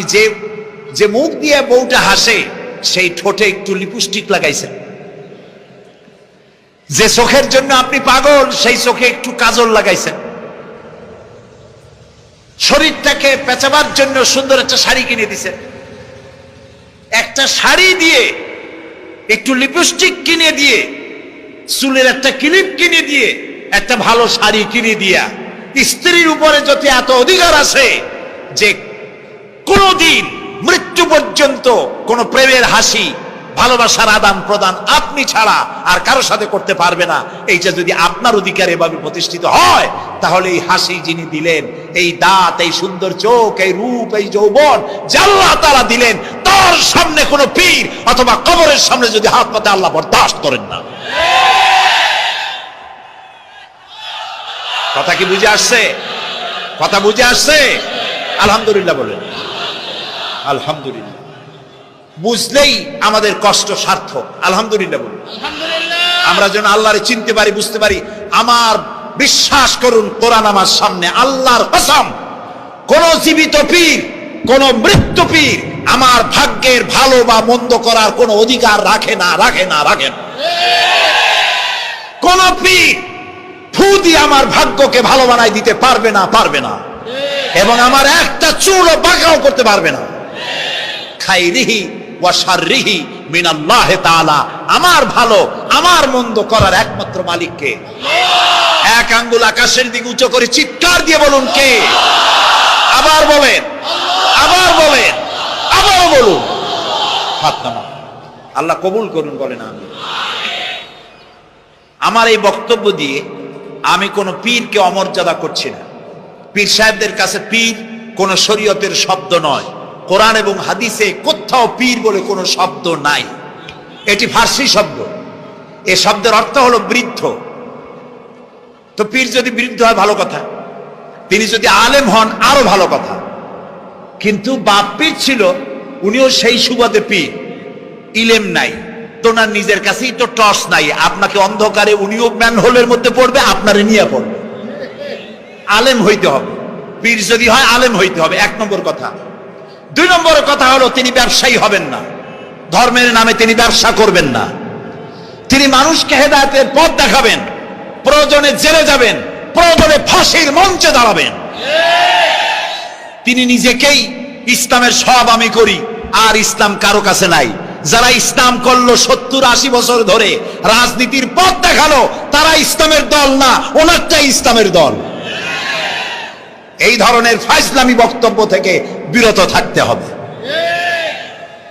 যে মুখ দিয়ে বউটা হাসে, সেই ঠোঁটে একটু লিপস্টিক লাগাইছেন। যে চোখের জন্য আপনি পাগল, সেই চোখে একটু কাজল লাগাইছেন। শরীরটাকে পেঁচাবার জন্য সুন্দর একটা শাড়ি কিনে দিছেন। একটা শাড়ি দিয়ে, একটু লিপস্টিক কিনে দিয়ে, চুলের একটা ক্লিপ কিনে দিয়ে, একটা ভালো শাড়ি কিনে দিয়া স্ত্রীর উপরে যদি এত অধিকার আছে যে কোনদিন মৃত্যু পর্যন্ত কোন প্রেমের হাসি ভালোবাসার আদান প্রদান আপনি ছাড়া আর কারো সাথে করতে পারবে না। এইটা যদি আপনার অধিকার এভাবে প্রতিষ্ঠিত হয়, তাহলে এই হাসি যিনি দিলেন, এই দাঁত, এই সুন্দর চোখ, এই রূপ, এই যৌবন যা আল্লাহ তাআলা দিলেন, তার সামনে কোনো পীর অথবা কবরের সামনে যদি হাত পাতে আল্লাহ বরদাস্ত করেন না। কথা কি বুঝে আসছে? কথা বুঝে আসছে? আলহামদুলিল্লাহ বলেন। আলহামদুলিল্লাহ। বুঝলেই আমাদের কষ্ট সার্থক। আলহামদুলিল্লাহ বলুন। আমরা যেন আল্লাহরে চিনতে পারি, বুঝতে পারি। আমার বিশ্বাস করুন, কোরআন আমার সামনে, আল্লাহর কসম, কোন জীবিত পীর, কোন মৃত্যু পীর আমার ভাগ্যের ভালো বা মন্দ করার কোন অধিকার রাখে না, রাখে না, রাখে না। কোন পীর ফু দিয়ে আমার ভাগ্যকে ভালো বানাই দিতে পারবে না, পারবে না, এবং আমার একটা চুলও বাঁকাও করতে পারবে না। খাইরিহি ওয়া শাররিহি মিনাল্লাহি তাআলা। আমার ভালো, আমার মন্দ করার একমাত্র মালিককে। এক আঙ্গুল আকাশের দিকে উঁচু করে চিৎকার দিয়ে বলুন, কে? আবার বলেন, আবার বলেন, আবার বলুন। হাত নামান। আল্লাহ কবুল করুন, বলেন আমিন। আমার এই বক্তব্য দিয়ে আমি কোন পীরকে অমর্যাদা করছি না। পীর সাহেবদের কাছে পীর কোন শরীয়তের শব্দ নয়। কোরআন এবং হাদিসে কোথাও পীর বলে কোনো শব্দ নাই। এটি ফার্সি শব্দ। এ শব্দের অর্থ হলো বৃদ্ধ। তো পীর যদি বৃদ্ধ হয় ভালো কথা, তিনি যদি আলেম হন আরো ভালো কথা। কিন্তু বাপ পীর ছিল, উনিও সেই সুবাদে পীর। ইলেম নাই, তোনার নিজের কাছেই তো টর্চ নাই। আপনাকে অন্ধকারে উনিও ম্যান হোলের মধ্যে পড়বে, আপনারে নিয়ে পড়বে। আলেম হইতে হবে। পীর যদি হয় আলেম হইতে হবে, এক নম্বর কথা। দুই নম্বর কথা হলো, তিনি ব্যবসায়ী হবেন না। ধর্মের নামে তিনি ব্যবসা করবেন না। তিনি মানুষকে হেদায়েতের পথ দেখাবেন। প্রয়োজনে জেলে যাবেন, প্রয়োজনে ফাঁসির মঞ্চে দাঁড়াবেন। তিনি নিজেকেই ইসলামের সব আমি করি, আর ইসলাম কারো কাছে নাই। যারা ইসলাম করলো 70-80 বছর ধরে, রাজনীতির পথ দেখালো, তারা ইসলামের দল না, ওনারটাই ইসলামের দল। এই ধরনের ফাইজলামি বক্তব্য থেকে বিরত থাকতে হবে।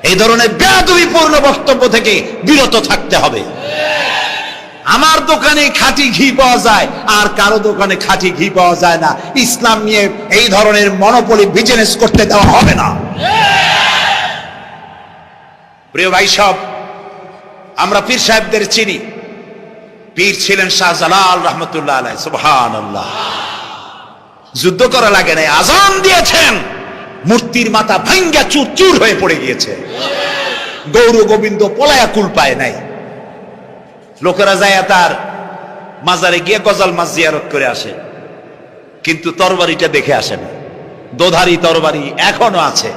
এই ধরনের বেয়াদবিপূর্ণ বক্তব্য থেকে বিরত থাকতে হবে। আমার দোকানে খাঁটি ঘি পাওয়া যায়, আর কারো দোকানে খাঁটি ঘি পাওয়া যায় না। ইসলাম নিয়ে এই ধরনের মনোপলি বিজনেস করতে দেওয়া হবে না। প্রিয় ভাই সব, আমরা পীর সাহেবদের চিনি। পীর ছিলেন শাহজালাল রহমতুল্লাহ আলাইহি। সুবহানাল্লাহ। যুদ্ধ করা লাগে নাই, আজান দিয়েছেন, মূর্তির মাথা ভাঙ্গা চুর চুর হয়ে পড়ে গিয়েছে। গৌর গোবিন্দ পলায়া কুল পায় নাই। লোকেরা যায় তার মাজারে গিয়ে গজাল মাছ জিয়ারত করে আসে, কিন্তু তরবারিটা দেখে আসে না। দোধারি তরবারি এখনো আছে।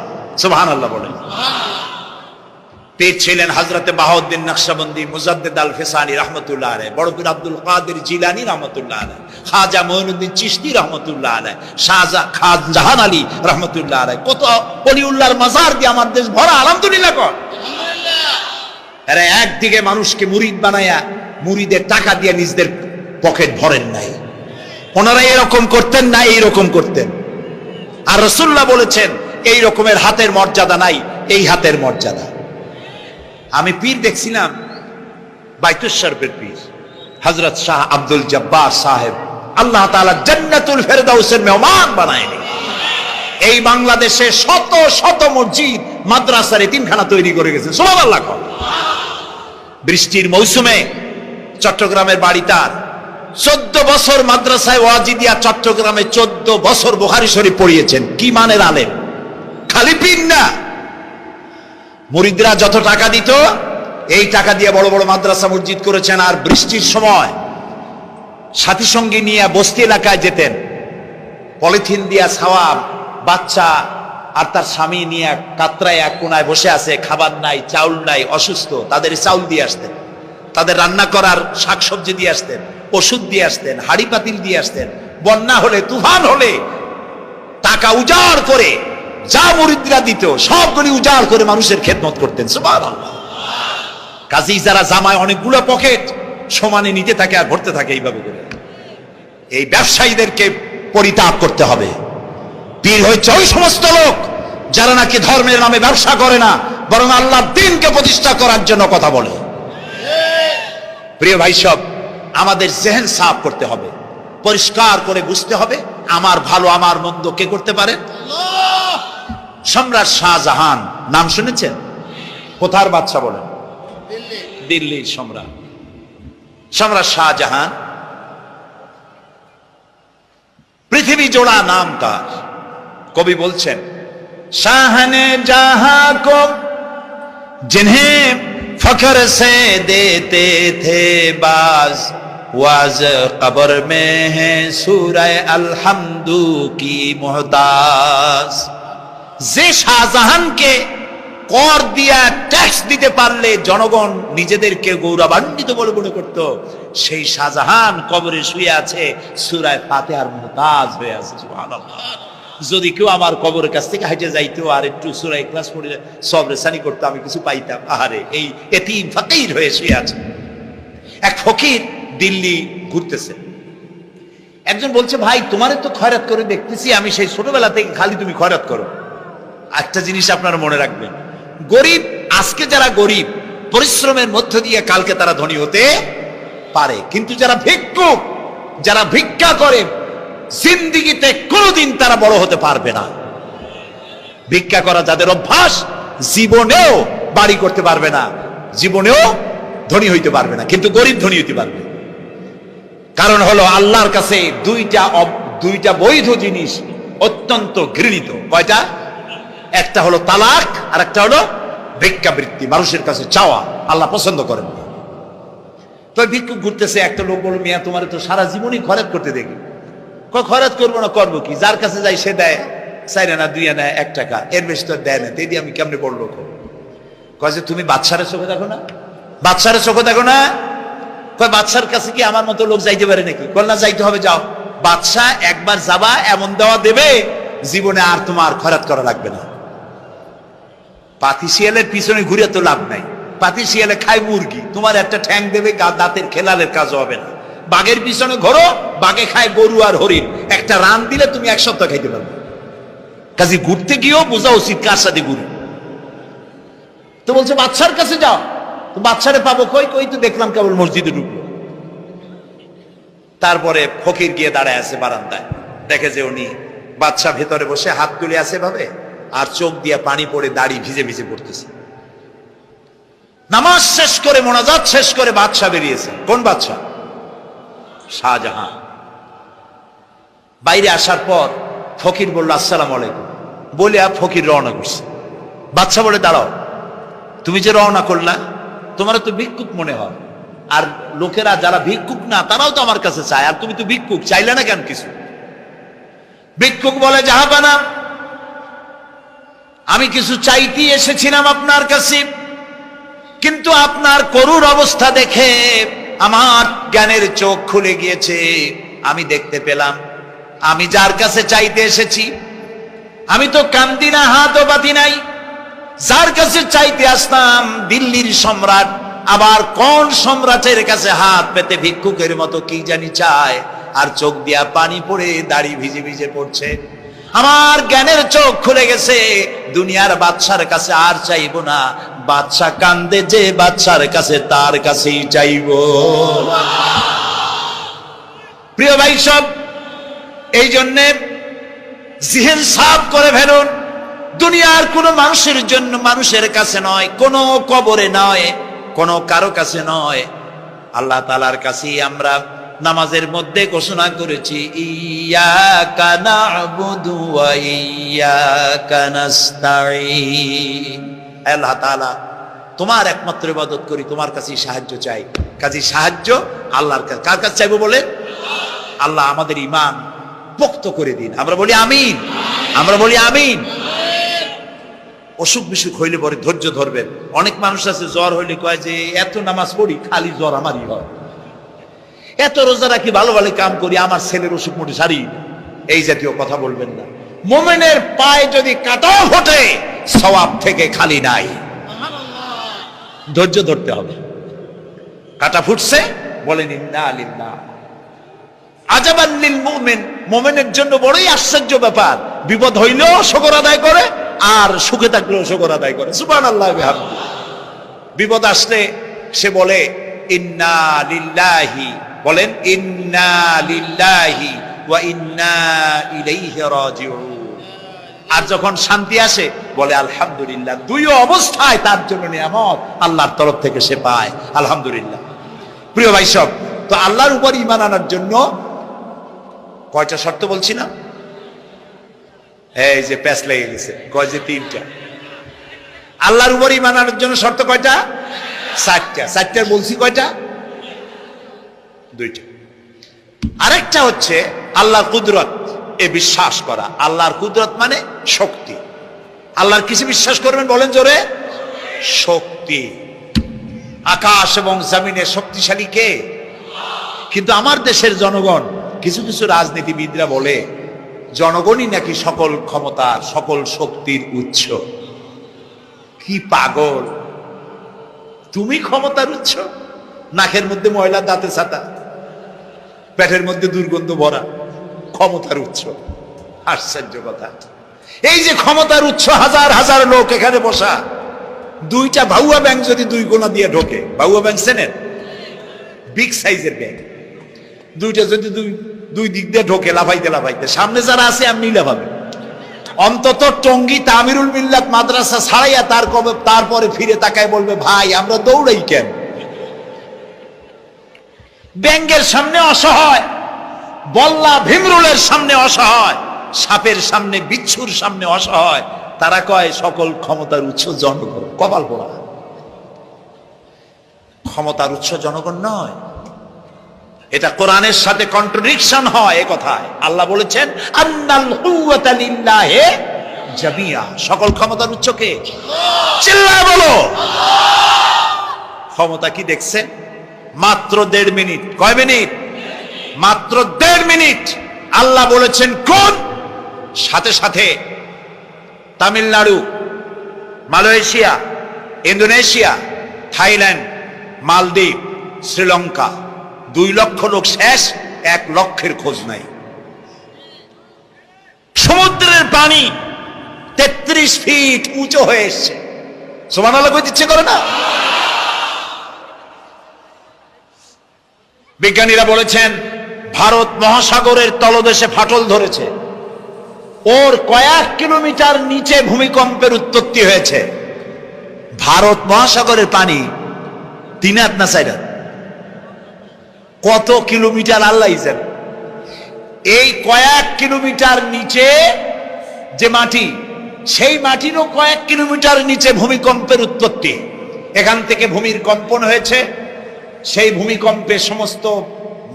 সুবহানাল্লাহ বলেন। পীর ছিলেন হযরতে বাহাউদ্দিন নকশবন্দি, মুজাদ্দিদ আল ফিসানি রহমতুল্লাহ আলাইহি, বড় পীর আব্দুল কাদের জিলানী রহমতুল্লাহ আলাইহি, খাজা মঈনুদ্দিন চিশতি রহমতুল্লাহ আলাইহি, শাহজাহান আলী রহমতুল্লাহ আলাইহি। কত ওলিউল্লাহর মাজার দিয়ে আমার দেশ ভরা। আলহামদুলিল্লাহ কর। আরে একদিকে মানুষকে মুরিদ বানায়া মুরিদের টাকা দিয়ে নিজেদের পকেট ভরেন নাই। ওনারা এরকম করতেন না, এইরকম করতেন। আর রাসূলুল্লাহ বলেছেন, এই রকমের হাতের মর্যাদা নাই, এই হাতের মর্যাদা। আমি পীর দেখছিলাম, বাইতুল শরফের পীর হযরত শাহ আব্দুল জব্বার সাহেব, আল্লাহ তাআলা জান্নাতুল ফেরদাউসের মেহমান বানায়নি। এই বাংলাদেশে শত শত মসজিদ, মাদ্রাসার এতিমখানা তৈরি করে গেছেন। সুবহানাল্লাহ। বৃষ্টির মৌসুমে চট্টগ্রামের বাড়ি তার। 14 বছর মাদ্রাসায় ওয়াজিদিয়া চট্টগ্রামে 14 বছর বুখারী শরীফ পড়িয়েছেন। কি মানের আলেম! খালি পীর না, মুরিদরা যত টাকা দিত, এই টাকা দিয়ে বড় বড় মাদ্রাসা মসজিদ করেছেন। আর বৃষ্টির সময় সাথী সঙ্গী নিয়ে বস্তি এলাকায় যেতেন, পলিথিন দিয়া ছাওয়া, বাচ্চা আর তার স্বামী নিয়ে কাতরায় এক কোনায় বসে আছে, খাবার নাই, চাউল নাই, অসুস্থ। তাদের চাউল দিয়ে আসতেন, তাদের রান্না করার শাকসবজি দিয়ে আসতেন, ওষুধ দিয়ে আসতেন, হাড়ি পাতিল দিয়ে আসতেন। বন্যা হলে, তুফান হলে টাকা উজাড় করে যা মুরিদরা দিত সবগুলি উজাড় করে মানুষের খেদমত করতেন। সুবহানাল্লাহ। কাজী যারা জামায় অনেকগুলো পকেট সমানে নিতে থাকে আর ভরতে থাকে এইভাবে করে, এই ব্যবসায়ীদেরকে পরিত্যাগ করতে হবে। পীর হচ্ছে ওই সমস্ত লোক যারা নাকি ধর্মের নামে ব্যবসা করে না, বরং আল্লাহর দ্বীনকে প্রতিষ্ঠা করার জন্য কথা বলে। প্রিয় ভাই সব, আমাদের জেহেন সাফ করতে হবে, পরিষ্কার করে বুঝতে হবে আমার ভালো আমার মন্দ কে করতে পারে? সম্রাট শাহজাহান নাম শুনেছেন? কোথার বাদশা বলেন? দিল্লির সম্রাট। সম্রাট শাহজাহান পৃথিবী জোড়া নাম তার। কবি বলছেন, শাহনে জাহাं को जिन्हें फख्र से देते थे बाज वाज कब्र में है सूरह अलहम्दु की मोहताज। যে শাহজাহানকে কর দিয়া ট্যাক্স দিতে পারলে জনগণ নিজেদেরকে গৌরবান্বিত বলে মনে করত, সেই শাহজাহান কবরে শুয়ে আছে সূরা ফাতিহার মুহতাজ হয়ে আছে। সুবহানাল্লাহ। যদি কেউ আমার কবরের কাছ থেকে হেঁটে যাইতো আর একটু সূরা ইখলাস পড়ে সবরে সানি করতো, আমি কিছু পাইতাম। আহারে, এই এতিম ফকির হয়ে শুয়ে আছে। এক ফকির দিল্লি ঘুরতেছে, একজন বলছে, ভাই তোমারে তো খয়রাত করে দেখতেছি আমি সেই ছোটবেলা থেকে, খালি তুমি খয়রাত করো। একটা জিনিস আপনারা মনে রাখবেন, গরিব, আজকে যারা গরিব পরিশ্রমের মধ্য দিয়ে কালকে তারা ধনী হতে পারে, কিন্তু যারা ভিক্ষুক, যারা ভিক্ষা করে, জিন্দেগিতে কোনোদিন তারা বড় হতে পারবে না। ভিক্ষা করা যাদের অভ্যাস, জীবনেও বাড়ি করতে পারবে না, জীবনেও ধনী হইতে পারবে না, কিন্তু গরিব ধনী হইতে পারবে। কারণ হলো আল্লাহর কাছে দুইটা বৈধ জিনিস অত্যন্ত ঘৃণিত। কয়টা? একটা হলো তালাক, আর একটা হলো ভিক্ষাবৃত্তি, মানুষের কাছে চাওয়া। আল্লাহ পছন্দ করেন না। তো ভিক্ষুক ঘুরতেছে, একটা লোক বলল, মিয়া তোমার তো সারা জীবনই খরচ করতে দেখি। খরচ করবো না, করবো কি? যার কাছে যাই সে দেয় 4 আনা 2 আনা 1 টাকা, এর বেশি তো দেয় না। তেই দিয়ে আমি কেমনে বড় লোক? কয় যে তুমি বাদশারে চোখে দেখো না, বাদশারে চোখে দেখো না। কয় বাদশার কাছে কি আমার মতো লোক যাইতে পারে নাকি? কল না, যাইতে হবে, যাও। বাদশা একবার যাবা, এমন দেওয়া দেবে জীবনে আর তোমার খরচ করা লাগবে না। পাতি শিয়ালের পিছনে ঘুরে তো লাভ নাই। পাতি শিয়ালে খায় মুরগি, তোমার একটা ঠ্যাং দেবে, দাঁতের খেলালের কাজ হবে না। বাঘের পিছনে ঘোরো, বাঘে খায় গরু আর হরিণ, একটা রান দিলে তুমি 1 সপ্তাহ খাইতে পারবে। কাজে ঘুরতে গিয়েও বোঝা উচিত কার সাথে ঘুরে। তো বলছে বাদশার কাছে যাও। তো বাদশারে পাবো কই? কই তো দেখলাম কেবল মসজিদে ঢুকলো। তারপরে ফকির গিয়ে দাঁড়ায় আছে বারান্দায়, দেখে যে উনি বাদশা ভেতরে বসে হাত তুলে আছে ভাবে, আর চোখ দিয়ে পানি পড়ে দাড়ি ভিজে ভিজে পড়তেছে। নামাজ শেষ করে, মোনাজাত শেষ করে বাদশা বেরিয়েছে। কোন বাদশা? শাহজাহান। বাইরে আসার পর ফকির বলল, আসসালামু আলাইকুম বলে ফকির রওনা করছে। বাদশা বলে, দাঁড়াও, তুমি যে রওনা করলা, তোমার তো ভিক্ষুক মনে হয়, আর লোকেরা যারা ভিক্ষুক না তারাও তো আমার কাছে চায়, আর তুমি তো ভিক্ষুক, চাইলে না কেন কিছু? ভিক্ষুক বলে, জাহাপানা, আমি কিছু চাইতে এসেছিলাম আপনার কাছে, কিন্তু আপনার করুণ অবস্থা দেখে আমার জ্ঞানের চোখ খুলে গিয়েছে। আমি দেখতে পেলাম আমি যার কাছে চাইতে এসেছি, আমি তো কান্দি না, হাতও পাতি নাই। যার কাছে চাইতে আসতাম দিল্লির সম্রাট, আবার কোন সম্রাটের কাছে হাত পেতে ভিক্ষুকের মতো কি জানি চায়, আর চোখ দিয়া পানি পড়ে দাড়ি ভিজে ভিজে পড়ছে। আমার জ্ঞানের চোখ খুলে গেছে, দুনিয়ার বাদশার কাছে আর চাইবো না। বাদশা কান্দে যে বাদশার কাছে, তার কাছেই চাইবো। প্রিয় ভাই সব, এই জন্যে জিহেন সাফ করে ফেলুন। দুনিয়ার কোন মানুষের জন্য, মানুষের কাছে নয়, কোন কবরে নয়, কোন কারো কাছে নয়, আল্লাহ তাআলার কাছেই আমরা নামাজের মধ্যে ঘোষণা করেছি, ইয়াকা না'বুদু ওয়া ইয়াকা নাস্তাঈন। আল্লাহ তাআলা, তোমার একমাত্র ইবাদত করি, তোমার কাছেই সাহায্য চাই। কাজী সাহায্য আল্লাহর কাছে। কার কাছে চাইবো বলে? আল্লাহ আমাদের ঈমান পোক্ত করে দিন। আমরা বলি আমিন, আমরা বলি আমিন। অসুখ বিসুখ হইলে পরে ধৈর্য ধরবেন। অনেক মানুষ আছে জ্বর হইলে কয় যে এত নামাজ পড়ি, খালি জ্বর আমারই হয়, এত রোজা রাখি, ভালো ভালো কাম করি, আমার ছেলের অসুখ মোটে সারি। এই জাতীয় কথা বলবেন না। মুমিনের পায়ে যদি কাঁটাও ফোটে, সওয়াব থেকে খালি নাই। ধৈর্য ধরতে হবে। কাঁটা ফুটছে, বলেন ইন্না লিল্লাহ। আজাবান লিল মুমিন, মুমিনের জন্য বড়ই আশ্চর্য ব্যাপার। বিপদ হইলেও শুকর আদায় করে, আর সুখে থাকলেও শুকর আদায় করে, সুবহানাল্লাহ বিহামদিহি। বিপদ আসলে সে বলে ইন্না লিল্লাহি, বলেন ইন্না লিল্লাহি ওয়া ইন্না ইলাইহি রাজিউন। আর যখন শান্তি আসে বলে আলহামদুলিল্লাহ। দুই অবস্থায় তার জন্য নিয়ামত আল্লাহর তরফ থেকে সে পায়, আলহামদুলিল্লাহ। প্রিয় ভাই সব, তো আল্লাহর উপর ঈমান আনার জন্য কয়টা শর্ত বলছি না? এই যে প্যাচ লেগে গেছে, কয় যে 3টা। আল্লাহর উপর ঈমান আনার জন্য শর্ত কয়টা? 4টা। 4টার বলছি কয়টা? 2টা। আরেকটা হচ্ছে আল্লাহর কুদরত এ বিশ্বাস করা। আল্লাহর কুদরত মানে শক্তি। আল্লাহর কিসে বিশ্বাস করবেন বলেন জোরে? শক্তি। আকাশ এবং জমিনের শক্তিশালী কে? কিন্তু আমার দেশের জনগণ, কিছু কিছু রাজনীতিবিদরা বলে জনগণই নাকি সকল ক্ষমতার, সকল শক্তির উৎস। কি পাগল! তুমি ক্ষমতার উৎস? নাকের মধ্যে ময়লা, দাঁতে ছাতা, পেটের মধ্যে দুর্গন্ধ ভরা, ক্ষমতার উৎস? আশ্চর্য কথা। এই যে ক্ষমতার উৎস, হাজার হাজার লোক এখানে বসা, 2টা ভাউয়া ব্যাংক যদি 2 কোণা দিয়ে ঢোকে, ভাউয়া ব্যাংক চেনেন? বিগ সাইজের ব্যাংক, 2টা যদি দুই দিক দিয়ে ঢোকে লাফাইতে লাফাইতে, সামনে যারা আছে এমনি লাফাবে। অন্তত টঙ্গী তামিরুল মিল্লাত মাদ্রাসা ছাড়াইয়া তারপরে ফিরে তাকায় বলবে, ভাই আমরা দৌড়াই কেন? ব্যাংকের সামনে অসহায়, বল্লা ভীমরুলের সামনে অসহায়, সাপের সামনে, বিচ্ছুর সামনে অসহায়। তারা কয় সকল ক্ষমতার উৎস জনগণ। কপাল পোড়া! ক্ষমতার উৎস জনগণ নয়। এটা কোরআনের সাথে কন্ট্রাডিকশন হয় এ কথায়। আল্লাহ বলেছেন আন্নাল কুওয়াতা লিল্লাহি জামিয়া। সকল ক্ষমতার উৎস কে? চিল্লায় বলো। ক্ষমতা কি দেখছেন? মাত্র 1.5 মিনিট। কয় মিনিট? মাত্র 1.5 মিনিট। আল্লাহ বলেছেন কোন? সাথে সাথে তামিলনাড়ু, মালয়েশিয়া, ইন্দোনেশিয়া, থাইল্যান্ড, মালদ্বীপ, শ্রীলঙ্কা, 2 লক্ষ লোক শেষ, 1 লক্ষের খোঁজ নাই। সমুদ্রের পানি 33 ফিট উঁচু হয়ে এসছে। সুবহানাল্লাহ কইতে ইচ্ছে করে না? বিজ্ঞানীরা বলেছেন ভারত মহাসাগরের তলদেশে ফাটল ধরেছে, ওর কয়েক কিলোমিটার নিচে ভূমিকম্পের উৎপত্তি হয়েছে। ভারত মহাসাগরের পানি 3 হাত না 4 হাত? কত কিলোমিটার আল্লাহ জানে। এই কয়েক কিলোমিটার নিচে যে মাটি, সেই মাটিরও কয়েক কিলোমিটার নিচে ভূমিকম্পের উৎপত্তি। এখান থেকে ভূমির কম্পন হয়েছে। সেই ভূমিকম্পে সমস্ত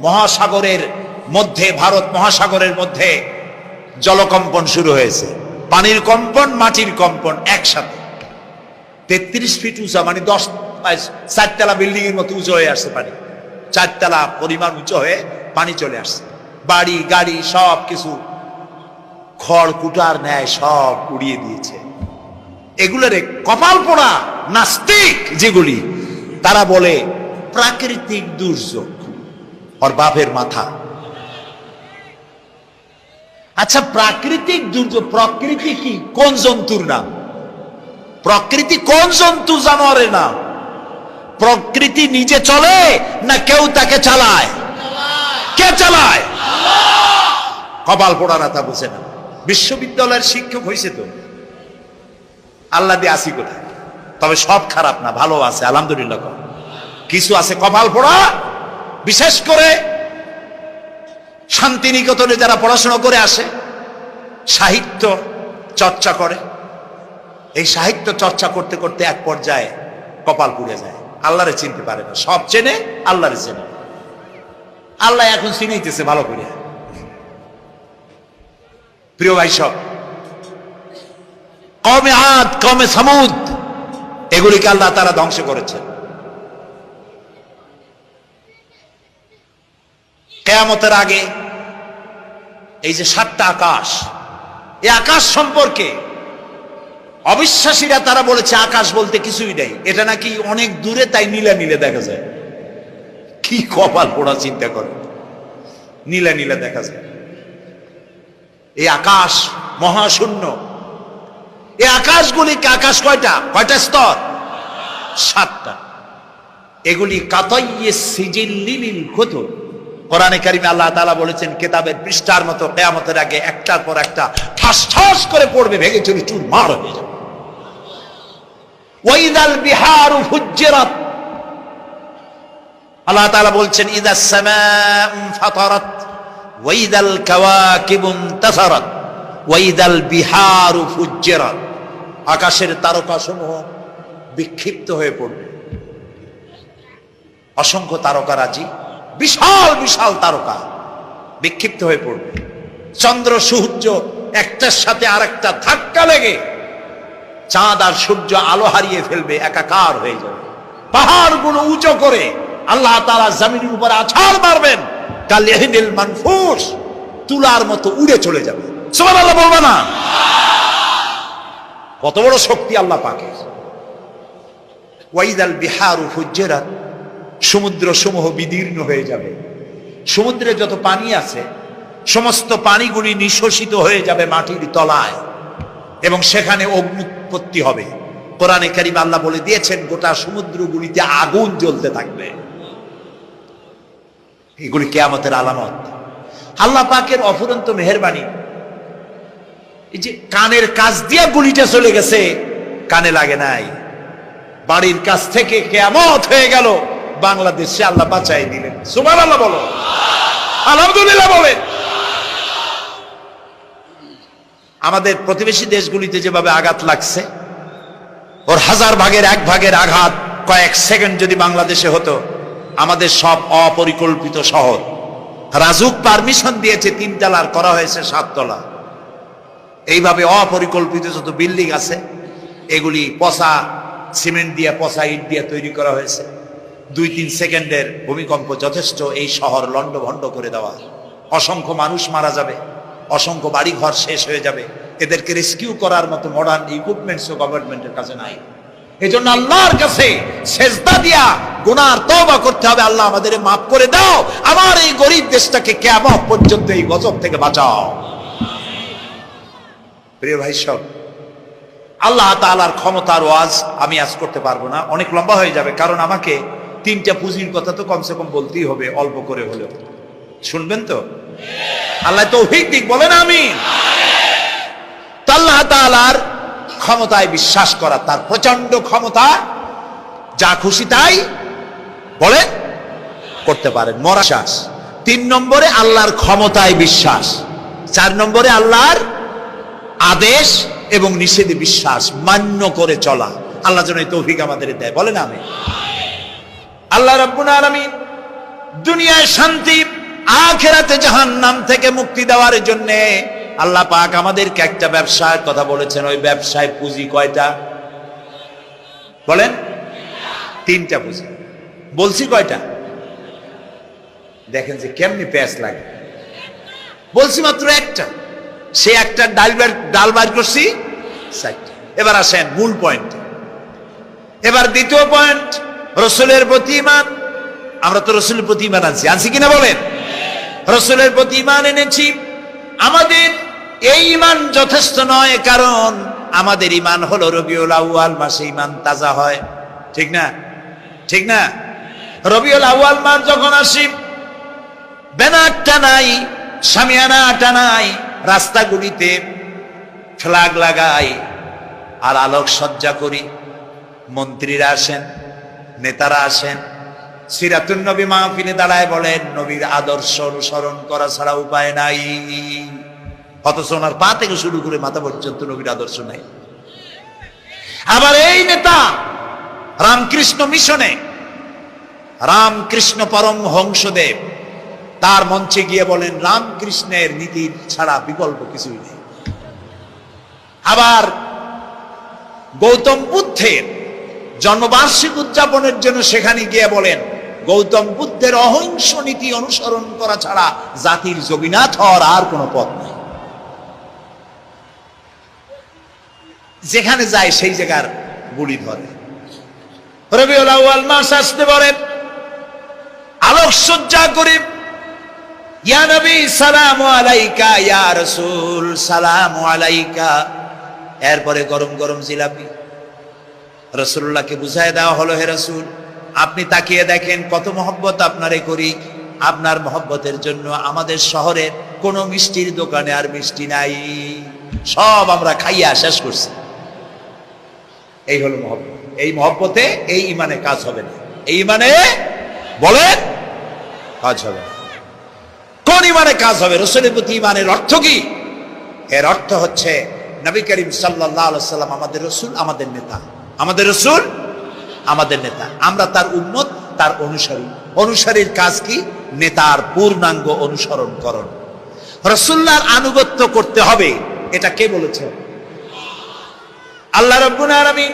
মহাসাগরের মধ্যে, ভারত মহাসাগরের মধ্যে জলকম্পন শুরু হয়েছে। পানির কম্পন, মাটির কম্পন একসাথে। 33 ফিট উঁচা, মানে 4 তলা বিল্ডিং এর মতো উঁচু হয়ে আসছে পানি। 4 তলা পরিমাণ উঁচু হয়ে পানি চলে আসছে। বাড়ি গাড়ি সব কিছু খড় কুটার ন্যায় সব উড়িয়ে দিয়েছে। এগুলোরে কপাল পোড়া নাস্তিক যেগুলি, তারা বলে প্রাকৃতিক দুর্যোগ। ওর বাপের মাথা। আচ্ছা, প্রাকৃতিক দুর্যোগ, প্রকৃতি কি? কোন জন্তুর নাম? প্রকৃতি কোন জন্তু জানোয়ারের নাম? প্রকৃতি নিজে চলে না কেউ তাকে চালায়? কে চালায়? কপাল পোড়া না, তা বুঝে না। বিশ্ববিদ্যালয়ের শিক্ষক হয়েছে তো, আল্লাহ দিয়ে আসি কোথায়? তবে সব খারাপ না, ভালো আছে আলহামদুলিল্লাহ। কিছু আছে কপাল পোড়া। বিশেষ করে শান্তিনিকেতনে যারা পড়াশোনা করে আসে, সাহিত্য চর্চা করে, এই সাহিত্য চর্চা করতে করতে এক পর্যায়ে কপাল পুড়ে যায়। আল্লাহরে চিনতে পারে না। সব চেনে, আল্লাহরে চেনে। আল্লাহ এখন চিনাইতেছে ভালো করে। প্রিয় ভাই সব, কওমে আদ, কওমে সামুদ, এগুলিকে আল্লাহ তারা ধ্বংস করেছে। কিয়ামতের আগে এই যে 7টা আকাশ, এই আকাশ সম্পর্কে অবিশ্বাসীরা তারা বলেছে আকাশ বলতে কিছুই নেই, এটা নাকি অনেক দূরে, তাই নীলা নীলে দেখা যায়। কি কপাল পোড়া চিন্তা করে, নীলা নীলা দেখা যায়। এই আকাশ মহাশূন্য, এই আকাশগুলিকে, আকাশ কয়টা কয়টা স্তর? 7টা। এগুলি কাতাইয়ে সিজিল্লিল কুতুব। কোরআনে কারিমে আল্লাহ তাআলা বলেছেন কিতাবের পৃষ্ঠার মতো কিয়ামতের আগে একটার পর একটা ঠাস ঠাস করে পড়বে, ভেঙে চুরি চুরমার হয়ে যাবে। ওয়াইদাল বিহারু ফুজ্জিরাত, আল্লাহ তাআলা বলছেন ইদাস সামাউ ফাতারাত ওয়াইদাল কাওয়াকিবু ইনতাসারাত ওয়াইদাল বিহারু ফুজ্জিরাত। আকাশের তারকাসমূহ বিক্ষিপ্ত হয়ে পড়বে। অসংখ্য তারকারাজি, বিশাল বিশাল তারকা বিক্ষিপ্ত হয়ে পড়বে। চন্দ্র সূর্য একটার সাথে আরেকটা ধাক্কা লেগে চাঁদ আর সূর্য আলো হারিয়ে ফেলবে, একাকার হয়ে যাবে। পাহাড়গুলো উঁচু করে আল্লাহ তাআলা জমিনের উপর আছাড় মারবেন, কালিহিনিল মানফুস, তুলার মতো উড়ে চলে যাবে। সুবহানাল্লাহ বলবা না? কত বড় শক্তি আল্লাহ পাকের। ওয়াইদাল বিহারু ফুজ্জিরাত, সমুদ্র সমূহ বিদীর্ণ হয়ে যাবে। সমুদ্রে যত পানি আছে সমস্ত পানিগুলি নিঃশোষিত হয়ে যাবে মাটির তলায়, এবং সেখানে অগ্নুৎপত্তি হবে। কোরআনে কারিমে আল্লাহ বলে দিয়েছেন গোটা সমুদ্রগুলিতে আগুন জ্বলতে থাকবে। এগুলি কিয়ামতের আলামত। আল্লাহ পাকের অফুরন্ত মেহেরবানি। এই যে কানের কাছ দিয়ে গুলিটা চলে গেছে, কানে লাগে নাই। বাড়ির কাছ থেকে কিয়ামত হয়ে গেল, বাংলাদেশে আল্লাহ বাঁচাই দিলেন। সুবহানাল্লাহ বলো, আলহামদুলিল্লাহ বলেন। আমাদের প্রতিবেশী দেশগুলিতে যেভাবে আঘাত লাগছে, ওর 1000 ভাগের 1 ভাগের আঘাত কয়েক সেকেন্ড যদি বাংলাদেশে হতো, আমাদের সব অপরিকল্পিত শহর, রাজুক পারমিশন দিয়েছে 3 তলার, করা হয়েছে 7 তলা। এইভাবে অপরিকল্পিত যত বিল্ডিং আছে এগুলি পচা সিমেন্ট দিয়ে, পচা ইট দিয়ে তৈরি করা হয়েছে। 2-3 সেকেন্ডের ভূমিকম্প যথেষ্ট এই শহর লন্ডভন্ড করে দেওয়া। অসংখ্য মানুষ মারা যাবে, অসংখ্য বাড়ি ঘর শেষ হয়ে যাবে। এদেরকে রেস্কিউ করার মতো মডার্ন ইকুইপমেন্টসও গভর্নমেন্টের কাছে নাই। এজন্য আল্লাহর কাছে সেজদা দিয়া গুনার তওবা করতে হবে, আল্লাহ আমাদের মাফ করে দাও, আমার এই গরিব দেশটাকে কিয়ামত পর্যন্ত এই গজব থেকে বাঁচাও। প্রিয় ভাই সব, আল্লাহ তাআলার ক্ষমতার ওয়াজ আমি আজ করতে পারবো না, অনেক লম্বা হয়ে যাবে। কারণ আমাকে 3টা পুঁজির কথা তো কমসে কম বলতেই হবে, অল্প করে হলেও। শুনবেন তো? আল্লাহ তৌফিক দিক, বলেন আমিন। আল্লাহ তাআলার ক্ষমতায় বিশ্বাস করা, তার প্রচন্ড ক্ষমতা, যা খুশি তাই বলেন করতে পারেন, মরাশ্বাস। 3 নম্বরে আল্লাহর ক্ষমতায় বিশ্বাস। 4 নম্বরে আল্লাহর আদেশ এবং নিষেধে বিশ্বাস, মান্য করে চলা। আল্লাহ যেন এই তৌফিক আমাদের দেয়, বলেন আমিন। আল্লাহ রাব্বুল আলামিন দুনিয়ায় শান্তি, আখিরাতে জাহান্নাম থেকে মুক্তি দেওয়ার জন্য আল্লাহ পাক আমাদেরকে একটা ব্যবসার কথা বলেছেন। ওই ব্যবসায় পুঁজি কয়টা বলেন? 3টা পুঁজি। বলছি কয়টা? দেখেন যে কেমনি প্যাঁচ লাগে। বলছি মাত্র একটা, সে একটা ডাল বার করছি 4টা। এবার আসেন মূল পয়েন্ট। এবার দ্বিতীয় পয়েন্ট, রসুলের প্রতি ঈমান। আমরা তো রসুলের প্রতি ঈমান আনছি কিনা বলেন? রসুলের প্রতি ঈমান এনেছি। আমাদের এই ঈমান যথেষ্ট নয়, কারণ আমাদের ঈমান হলো রবিউল আউয়াল মাসে ঈমান তাজা হয়, ঠিক না? ঠিক না? রবিউল আউয়াল মাস যখন আসি, ব্যানারটা নাই, শামিয়ানাটা নাই, রাস্তাগুলিতে ফ্ল্যাগ লাগাই আর আলোক সজ্জা করি। মন্ত্রীরা আসেন, নেতারা আসেন, সিরাতুন নবী মাহফিলে দাঁড়ায় বলেন নবীর আদর্শ অনুসরণ করা ছাড়া উপায় নাই। অথচ ওনার পা থেকে শুরু করে মাথা পর্যন্ত নবীর আদর্শ নাই। আবার এই নেতা রামকৃষ্ণ মিশনে, রামকৃষ্ণ পরমহংসদেব তার মঞ্চে গিয়ে বলেন রামকৃষ্ণের নীতি ছাড়া বিকল্প কিছুই নেই। আবার গৌতম বুদ্ধের জন্মবার্ষিকী উদযাপনের জন্য সেখানে গিয়ে বলেন গৌতম বুদ্ধের অহিংস নীতি অনুসরণ করা ছাড়া জাতির যোগীনাথ হওয়ার আর কোনো পথ নেই। যেখানে যায় সেই জায়গার গুলি ধরে। রবিউল আউয়াল মাস আসতে বলেন, আলোকসজ্জা করে ইয়া নবী সালামু আলাইকা, ইয়া রাসূল সালামু আলাইকা, এরপরে গরম গরম জিলাপি। রাসূলুল্লাহকে বুঝায় দেওয়া হলো, হে রাসূল, আপনি তাকিয়ে দেখেন কত মহব্বত আপনারে করি, আপনার মহব্বতের জন্য আমাদের শহরের কোনো মিষ্টির দোকানে আর মিষ্টি নাই, সব আমরা খাইয়া শেষ করছি। এই হলো মহব্বত। এই মহব্বতে এই ইমানে কাজ হবে না। এই ইমানে বলেন কাজ হবে না। কোন ইমানে কাজ হবে? রাসূলের প্রতি ইমানের অর্থ কি? এর অর্থ হচ্ছে নবী করিম সাল্লাল্লাহু আলাইহি ওয়াসাল্লাম আমাদের রাসূল, আমাদের নেতা। আমাদের রাসূল আমাদের নেতা, আমরা তার উম্মত, তার অনুসারী। অনুসারীর কাজ কি? নেতার পূর্ণাঙ্গ অনুসরণ করণ। রাসূলুল্লাহর আনুগত্য করতে হবে, এটা কে বলেছে? আল্লাহ রাব্বুল আলামিন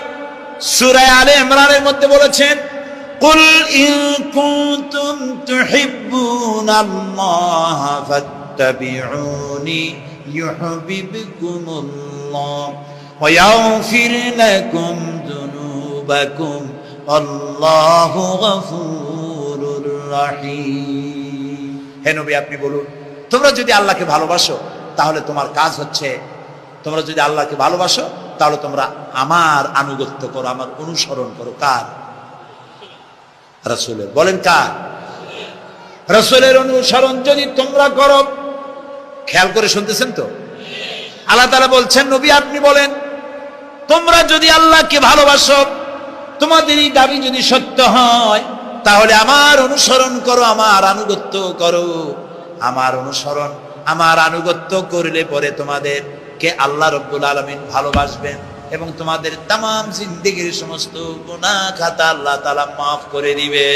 সূরা আলে ইমরানের মধ্যে বলেছেন, কুল ইন কুনতুম তুহিব্বুনাল্লাহা ফাত্তাবিউনি ইউহিব্বুকুমুল্লাহ ওয়া ইয়াগফির লাকুম যুনুবাকুম আল্লাহু গফুরুর রহিম। হে নবী, আপনি বলুন, তোমরা যদি আল্লাহকে ভালোবাসো তাহলে তোমার কাজ হচ্ছে, তোমরা যদি আল্লাহকে ভালোবাসো তাহলে তোমরা আমার আনুগত্য করো, আমার অনুসরণ করো। কার? রাসূলের। বলেন কার? রাসূলের অনুসরণ যদি তোমরা করো, খেয়াল করে শুনতেছেন তো? আল্লাহ তাআলা বলছেন, নবী আপনি বলেন, তোমরা যদি আল্লাহকে ভালোবাসো, তোমাদের এই দাবি যদি সত্য হয়, তাহলে আমার অনুসরণ করো, আমার আনুগত্য করো। আমার অনুসরণ, আমার আনুগত্য করলে পরে তোমাদেরকে আল্লাহ রাব্বুল আলামিন ভালোবাসবেন এবং তোমাদের তামাম জিন্দেগীর সমস্ত গুনাহ খাতা আল্লাহ তাআলা মাফ করে দিবে।